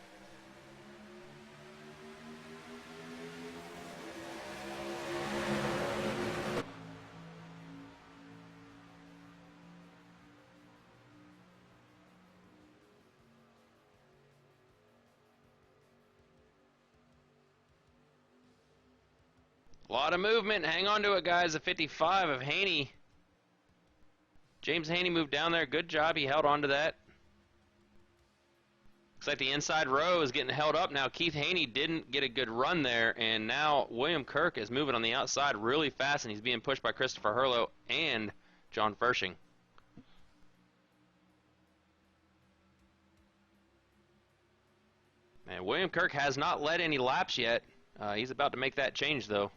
Speaker 1: A lot of movement. Hang on to it, guys. A 55 of Haney. James Haney moved down there. Good job. He held on to that. Looks like the inside row is getting held up now. Keith Haney didn't get a good run there, and now William Kirk is moving on the outside really fast, and he's being pushed by Christopher Herlo and John Fershing. And William Kirk has not led any laps yet. He's about to make that change, though.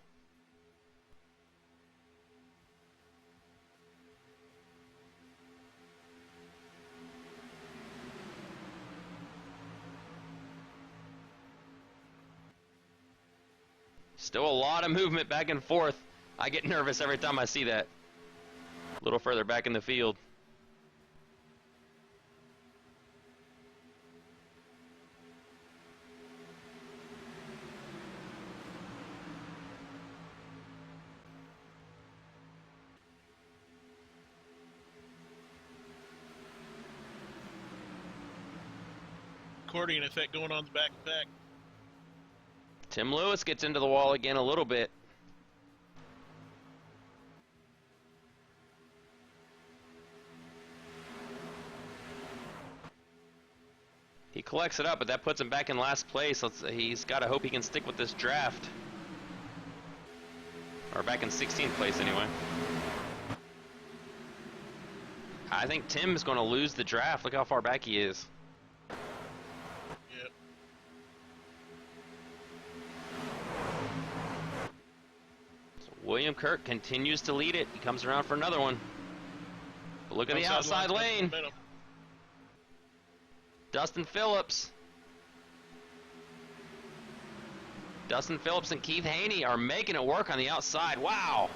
Speaker 1: Still a lot of movement back and forth. I get nervous every time I see that. A little further back in the field.
Speaker 2: Accordion effect going on the back and back.
Speaker 1: Tim Lewis gets into the wall again a little bit. He collects it up, but that puts him back in last place. He's got to hope he can stick with this draft. Or back in 16th place anyway. I think Tim's going to lose the draft. Look how far back he is. William Kirk continues to lead it. He comes around for another one. But look at the outside lane. Dustin Phillips. Dustin Phillips and Keith Haney are making it work on the outside. Wow.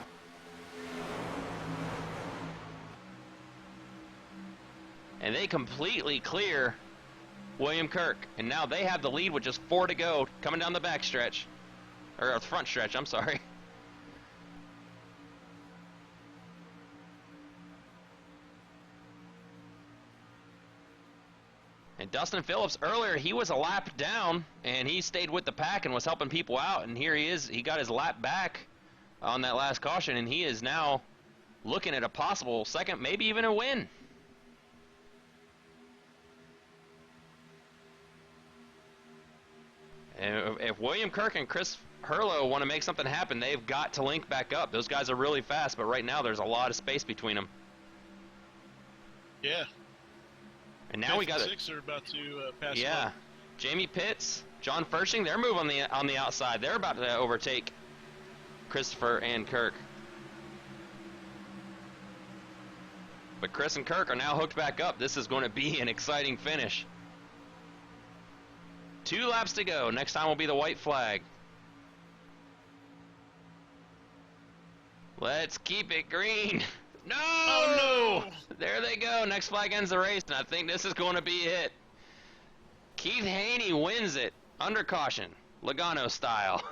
Speaker 1: And they completely clear William Kirk. And now they have the lead with just 4 to go coming down the back stretch. Or front stretch, I'm sorry. And Dustin Phillips, earlier, he was a lap down, and he stayed with the pack and was helping people out. And here he is. He got his lap back on that last caution, and he is now looking at a possible second, maybe even a win. And if William Kirk and Chris Herlo want to make something happen, they've got to link back up. Those guys are really fast, but right now there's a lot of space between them.
Speaker 2: Yeah.
Speaker 1: And now we got it.
Speaker 2: Six are about to pass.
Speaker 1: Yeah,
Speaker 2: Mark.
Speaker 1: Jamie Pitts, John Furshing, they're moving on the outside. They're about to overtake Christopher and Kirk. But Chris and Kirk are now hooked back up. This is going to be an exciting finish. 2 laps to go. Next time will be the white flag. Let's keep it green. No!
Speaker 2: Oh, no!
Speaker 1: There they go. Next flag ends the race, and I think this is going to be it. Keith Haney wins it under caution, Logano style.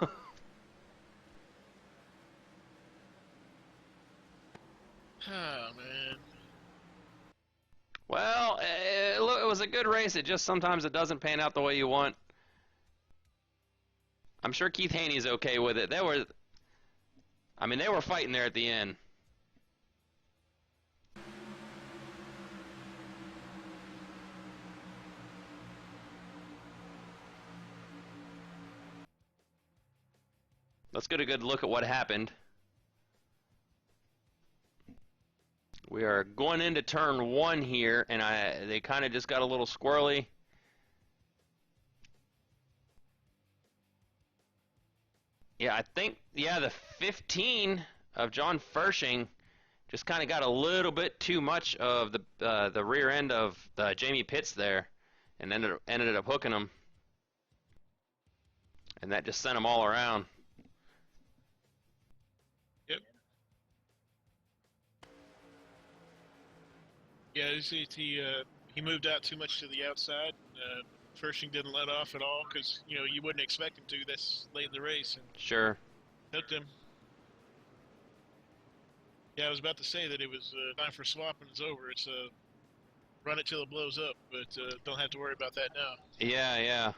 Speaker 2: Oh, man.
Speaker 1: Well, it was a good race. It just sometimes it doesn't pan out the way you want. I'm sure Keith Haney's okay with it. They were fighting there at the end. Let's get a good look at what happened. We are going into turn 1 here, and they kind of just got a little squirrely. Yeah, I think, the 15 of John Furshing just kind of got a little bit too much of the rear end of Jamie Pitts there, and ended up hooking him. And that just sent them all around.
Speaker 2: Yep. Yeah, he moved out too much to the outside. Furshing didn't let off at all because you wouldn't expect him to this late in the race. And
Speaker 1: Sure.
Speaker 2: hooked him. Yeah, I was about to say that it was time for swapping. It's over. It's run it till it blows up, but don't have to worry about that now.
Speaker 1: Yeah.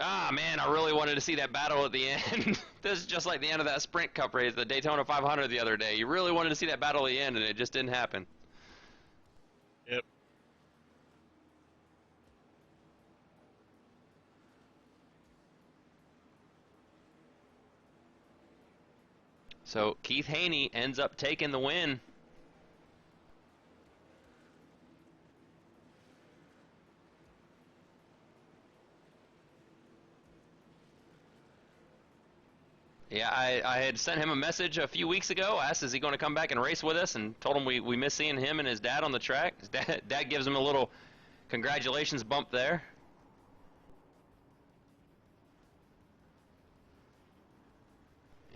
Speaker 1: Ah, man, I really wanted to see that battle at the end. This is just like the end of that Sprint Cup race, the Daytona 500 the other day. You really wanted to see that battle at the end, and it just didn't happen.
Speaker 2: Yep.
Speaker 1: So Keith Haney ends up taking the win. Yeah, I had sent him a message a few weeks ago, asked is he going to come back and race with us, and told him we miss seeing him and his dad on the track. His dad gives him a little congratulations bump there.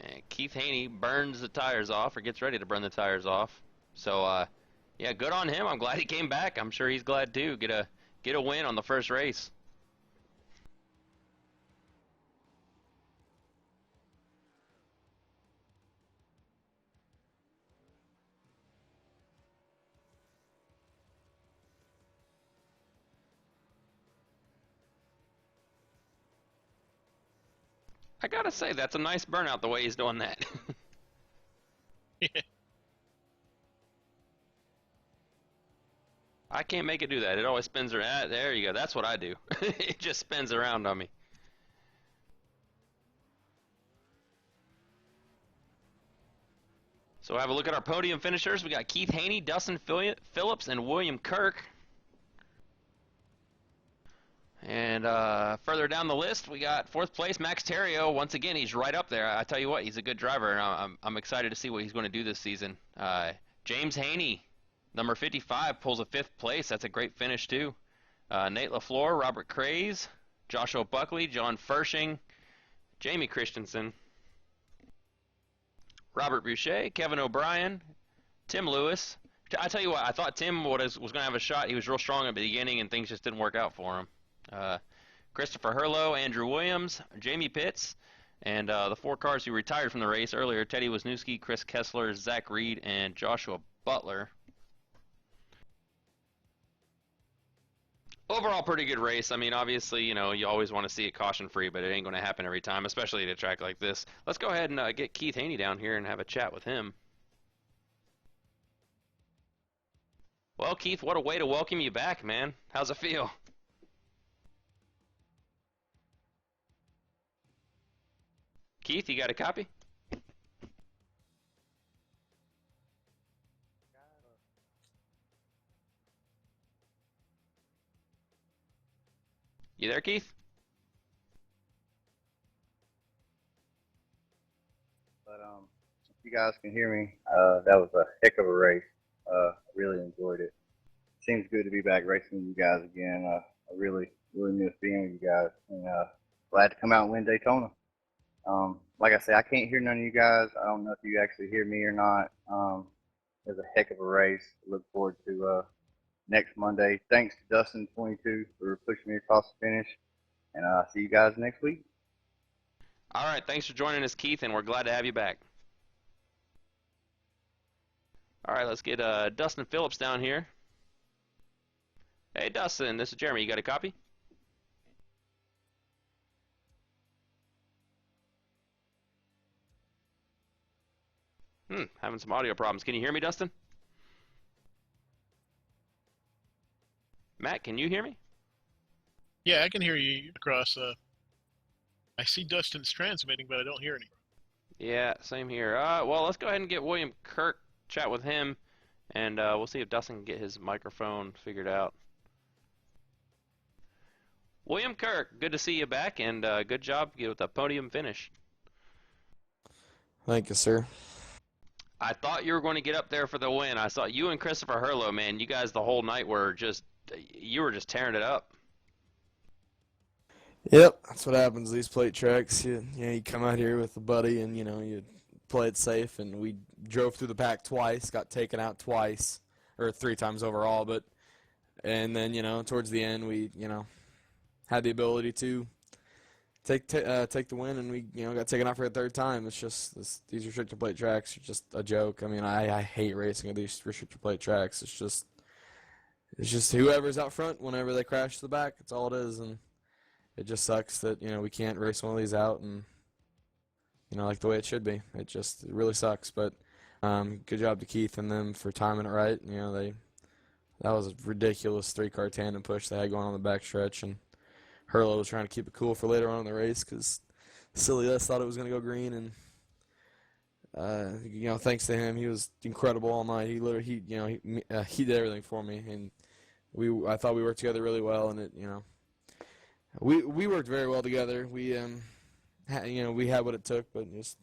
Speaker 1: And Keith Haney burns the tires off, or gets ready to burn the tires off. So, yeah, good on him. I'm glad he came back. I'm sure he's glad too. Get a win on the first race. I gotta say, that's a nice burnout the way he's doing that.
Speaker 2: Yeah.
Speaker 1: I can't make it do that. It always spins around. There you go. That's what I do. It just spins around on me. So have a look at our podium finishers. We got Keith Haney, Dustin Phillips, and William Kirk. And further down the list, we got 4th place, Max Terrio. Once again, he's right up there. I tell you what, he's a good driver, and I'm excited to see what he's going to do this season. James Haney, number 55, pulls a 5th place. That's a great finish, too. Nate LaFleur, Robert Craze, Joshua Buckley, John Furshing, Jamie Christensen, Robert Boucher, Kevin O'Brien, Tim Lewis. I tell you what, I thought Tim was going to have a shot. He was real strong at the beginning, and things just didn't work out for him. Christopher Hurlow, Andrew Williams, Jamie Pitts, and the 4 cars who retired from the race earlier, Teddy Wisniewski, Chris Kessler, Zach Reed, and Joshua Butler. Overall, pretty good race. I mean, obviously, you always want to see it caution-free, but it ain't going to happen every time, especially at a track like this. Let's go ahead and get Keith Haney down here and have a chat with him. Well, Keith, what a way to welcome you back, man. How's it feel? Keith, you got a copy? You there, Keith?
Speaker 3: But if you guys can hear me, that was a heck of a race. I really enjoyed it. Seems good to be back racing with you guys again. I really miss being with you guys, and glad to come out and win Daytona. Like I said, I can't hear none of you guys. I don't know if you actually hear me or not. It was a heck of a race. Look forward to next Monday. Thanks to Dustin22 for pushing me across the finish, and see you guys next week.
Speaker 1: All right, thanks for joining us, Keith, and we're glad to have you back. All right, let's get Dustin Phillips down here. Hey, Dustin, this is Jeremy. You got a copy? Having some audio problems. Can you hear me, Dustin? Matt, can you hear me?
Speaker 2: Yeah, I can hear you across. I see Dustin's transmitting, but I don't hear any.
Speaker 1: Yeah, same here. Well, let's go ahead and get William Kirk, chat with him, and we'll see if Dustin can get his microphone figured out. William Kirk, good to see you back, and good job with the podium finish.
Speaker 4: Thank you, sir.
Speaker 1: I thought you were going to get up there for the win. I saw you and Christopher Hurlow, man. You guys the whole night were just tearing it up.
Speaker 4: Yep, that's what happens these plate tracks. You come out here with a buddy and you play it safe, and we drove through the pack twice, got taken out twice, or 3 times overall, and then towards the end we had the ability to take the win, and we got taken out for a 3rd time. It's just these restricted plate tracks are just a joke. I mean, I hate racing at these restricted plate tracks. It's just whoever's out front whenever they crash to the back. It's all it is, and it just sucks that we can't race one of these out and like the way it should be. It really sucks. But good job to Keith and them for timing it right. That was a ridiculous 3-car tandem push they had going on the backstretch, and Hurlow was trying to keep it cool for later on in the race because silly us thought it was going to go green, and thanks to him, he was incredible all night. He literally he did everything for me, and I thought we worked together really well, and we worked very well together. We had what it took, but just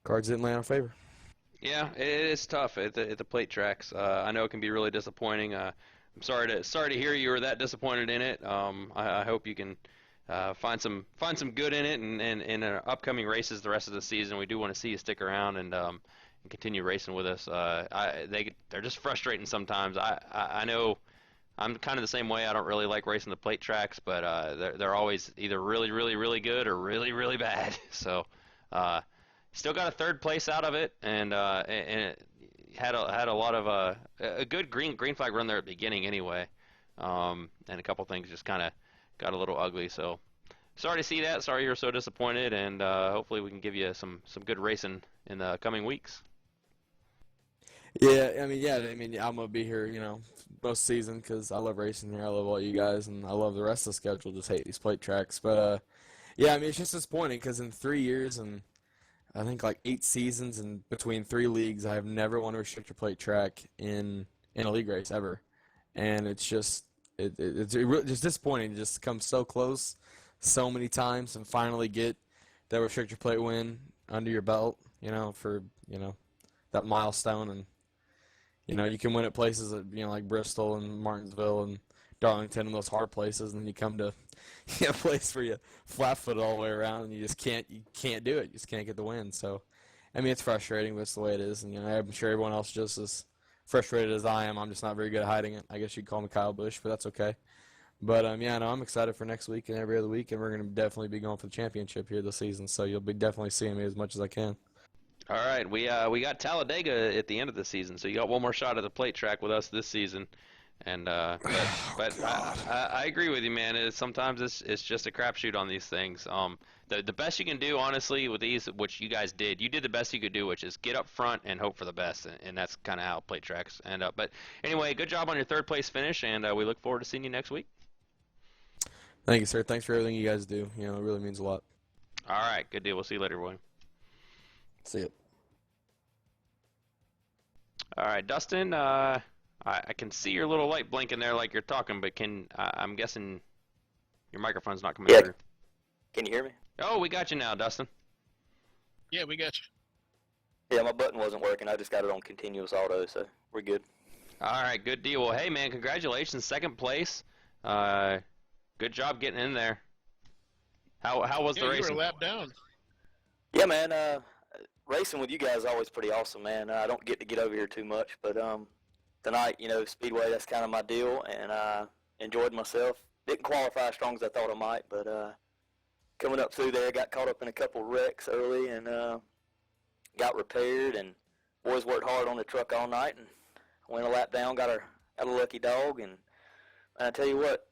Speaker 4: cards didn't lay in our favor.
Speaker 1: Yeah, it is tough at the plate tracks. I know it can be really disappointing. I'm sorry to hear you were that disappointed in it. I hope you can find some good in it, and in upcoming races the rest of the season. We do want to see you stick around and continue racing with us. They're just frustrating sometimes. I know. I'm kind of the same way. I don't really like racing the plate tracks, but they're always either really, really, really good or really, really bad. So, still got a 3rd place out of it, and it had a lot of a good green flag run there at the beginning anyway, and a couple things just kind of got a little ugly. So, sorry to see that. Sorry you're so disappointed, and hopefully we can give you some good racing in the coming weeks.
Speaker 4: Yeah, I mean, I'm gonna be here, most season because I love racing here. I love all you guys, and I love the rest of the schedule. Just hate these plate tracks, but yeah, I mean, it's just disappointing because in 3 years and I think like 8 seasons and between 3 leagues, I have never won a restrictor plate track in a league race ever, and it's just disappointing to just come so close so many times and finally get that restrictor plate win under your belt, for that milestone. And you can win at places that, like Bristol and Martinsville and Darlington and those hard places, and then you come to a place where you flat-foot all the way around and you can't do it. You just can't get the win. So, I mean, it's frustrating, but it's the way it is. And I'm sure everyone else is just as frustrated as I am. I'm just not very good at hiding it. I guess you'd call me Kyle Busch, but that's okay. But yeah, no, I'm excited for next week and every other week, and we're going to definitely be going for the championship here this season. So you'll be definitely seeing me as much as I can.
Speaker 1: All right, we got Talladega at the end of the season, so you got one more shot at the plate track with us this season. And but I agree with you, man. Sometimes it's just a crapshoot on these things. The best you can do, honestly, with these, which you guys did, you did the best you could do, which is get up front and hope for the best, and that's kind of how plate tracks end up. But anyway, good job on your 3rd place finish, and we look forward to seeing you next week.
Speaker 4: Thank you, sir. Thanks for everything you guys do. It really means a lot.
Speaker 1: All right, good deal. We'll see you later, William.
Speaker 4: See you.
Speaker 1: All right, Dustin. I can see your little light blinking there, like you're talking, but I'm guessing Your microphone's not coming
Speaker 5: Yeah.
Speaker 1: through.
Speaker 5: Can you hear me?
Speaker 1: Oh, we got you now, Dustin.
Speaker 2: Yeah, we got you.
Speaker 5: Yeah, my button wasn't working. I just got it on continuous auto, so we're good.
Speaker 1: All right, good deal. Well, hey, man, congratulations, second place. Good job getting in there. How was the
Speaker 2: Yeah, you were
Speaker 1: racing?
Speaker 2: a lap down.
Speaker 5: Yeah, man. Racing with you guys is always pretty awesome, man. I don't get to get over here too much, but tonight, Speedway, that's kind of my deal, and I enjoyed myself. Didn't qualify as strong as I thought I might, but coming up through there, got caught up in a couple wrecks early and got repaired, and boys worked hard on the truck all night and went a lap down, got a lucky dog, and I tell you what,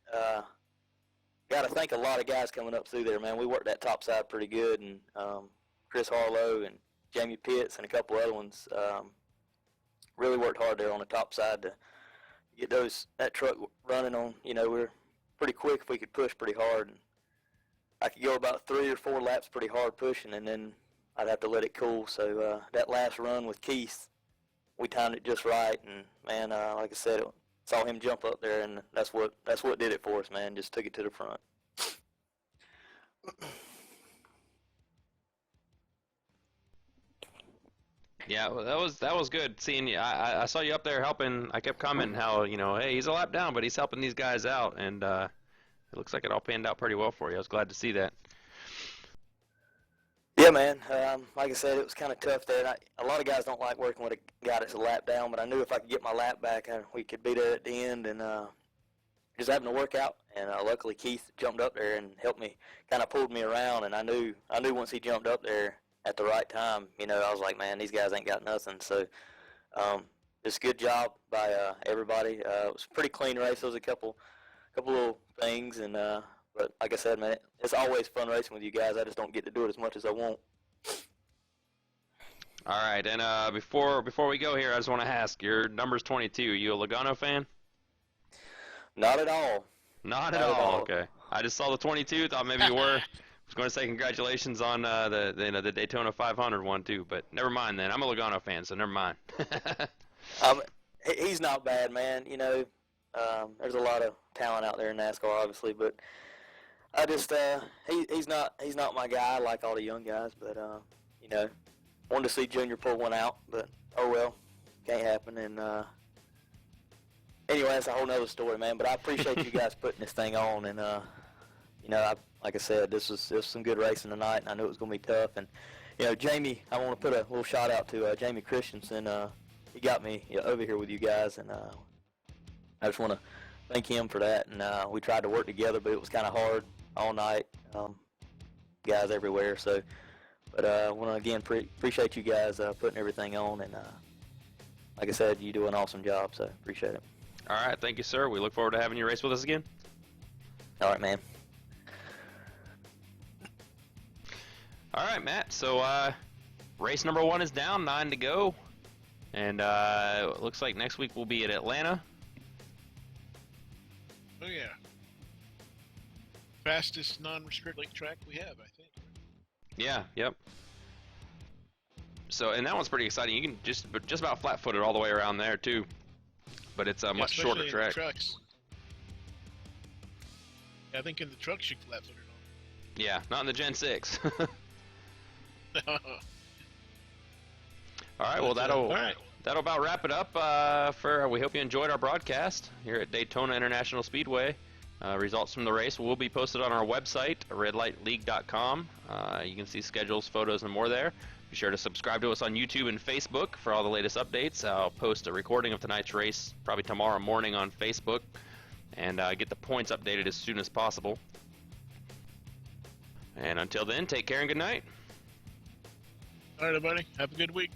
Speaker 5: got to thank a lot of guys coming up through there, man. We worked that top side pretty good, and Chris Harlow and Jamie Pitts and a couple other ones really worked hard there on the top side to get that truck running on. We're pretty quick if we could push pretty hard. And I could go about 3 or 4 laps pretty hard pushing, and then I'd have to let it cool. So that last run with Keith, we timed it just right, and man, like I said, saw him jump up there, and that's what did it for us, man. Just took it to the front.
Speaker 1: Yeah, well, that was good seeing you. I saw you up there helping. I kept commenting how, hey, he's a lap down, but he's helping these guys out, and it looks like it all panned out pretty well for you. I was glad to see that.
Speaker 5: Yeah, man. Like I said, it was kind of tough there. And a lot of guys don't like working with a guy that's a lap down, but I knew if I could get my lap back, we could be there at the end. And just having to work out. And luckily, Keith jumped up there and helped me, kind of pulled me around. And I knew once he jumped up there at the right time, I was like, man, these guys ain't got nothing. So it's a good job by everybody. It was a pretty clean race. There was a couple little things, and but like I said, man, it's always fun racing with you guys. I just don't get to do it as much as I want.
Speaker 1: All right, and before we go here, I just want to ask, your number's 22. Are you a Logano fan?
Speaker 5: Not at all.
Speaker 1: Not at all. Okay. I just saw the 22. Thought maybe you were. I was going to say congratulations on the Daytona 500 one too, but never mind then. I'm a Logano fan, so never mind.
Speaker 5: He's not bad, man. There's a lot of talent out there in NASCAR, obviously, but I just he's not my guy. I like all the young guys, but wanted to see Junior pull one out, but oh well, can't happen. And anyway, that's a whole nother story, man. But I appreciate you guys putting this thing on, and like I said, this was some good racing tonight, and I knew it was going to be tough. And Jamie, I want to put a little shout out to Jamie Christensen. He got me over here with you guys, and I just want to thank him for that. And we tried to work together, but it was kind of hard all night. Guys everywhere. So, but I want to again appreciate you guys putting everything on. And like I said, you do an awesome job. So appreciate it.
Speaker 1: All right, thank you, sir. We look forward to having you race with us again.
Speaker 5: All right, man.
Speaker 1: All right, Matt. So race number 1 is down, 9 to go, and it looks like next week we'll be at Atlanta.
Speaker 2: Oh yeah. Fastest non-restricted track we have, I think.
Speaker 1: Yeah. Yep. So, and that one's pretty exciting. You can just about flat-footed all the way around there too, but it's a much shorter
Speaker 2: especially in
Speaker 1: track.
Speaker 2: the trucks. Yeah, I think in the trucks you flat-footed on.
Speaker 1: Yeah, not in the Gen 6. All right, well that'll about wrap it up for. We hope you enjoyed our broadcast here at Daytona International Speedway. Results from the race will be posted on our website, redlightleague.com. You can see schedules, photos, and more there. Be sure to subscribe to us on YouTube and Facebook for all the latest updates. I'll post a recording of tonight's race probably tomorrow morning on Facebook, and get the points updated as soon as possible. And until then, take care and good night.
Speaker 2: All right, everybody. Have a good week.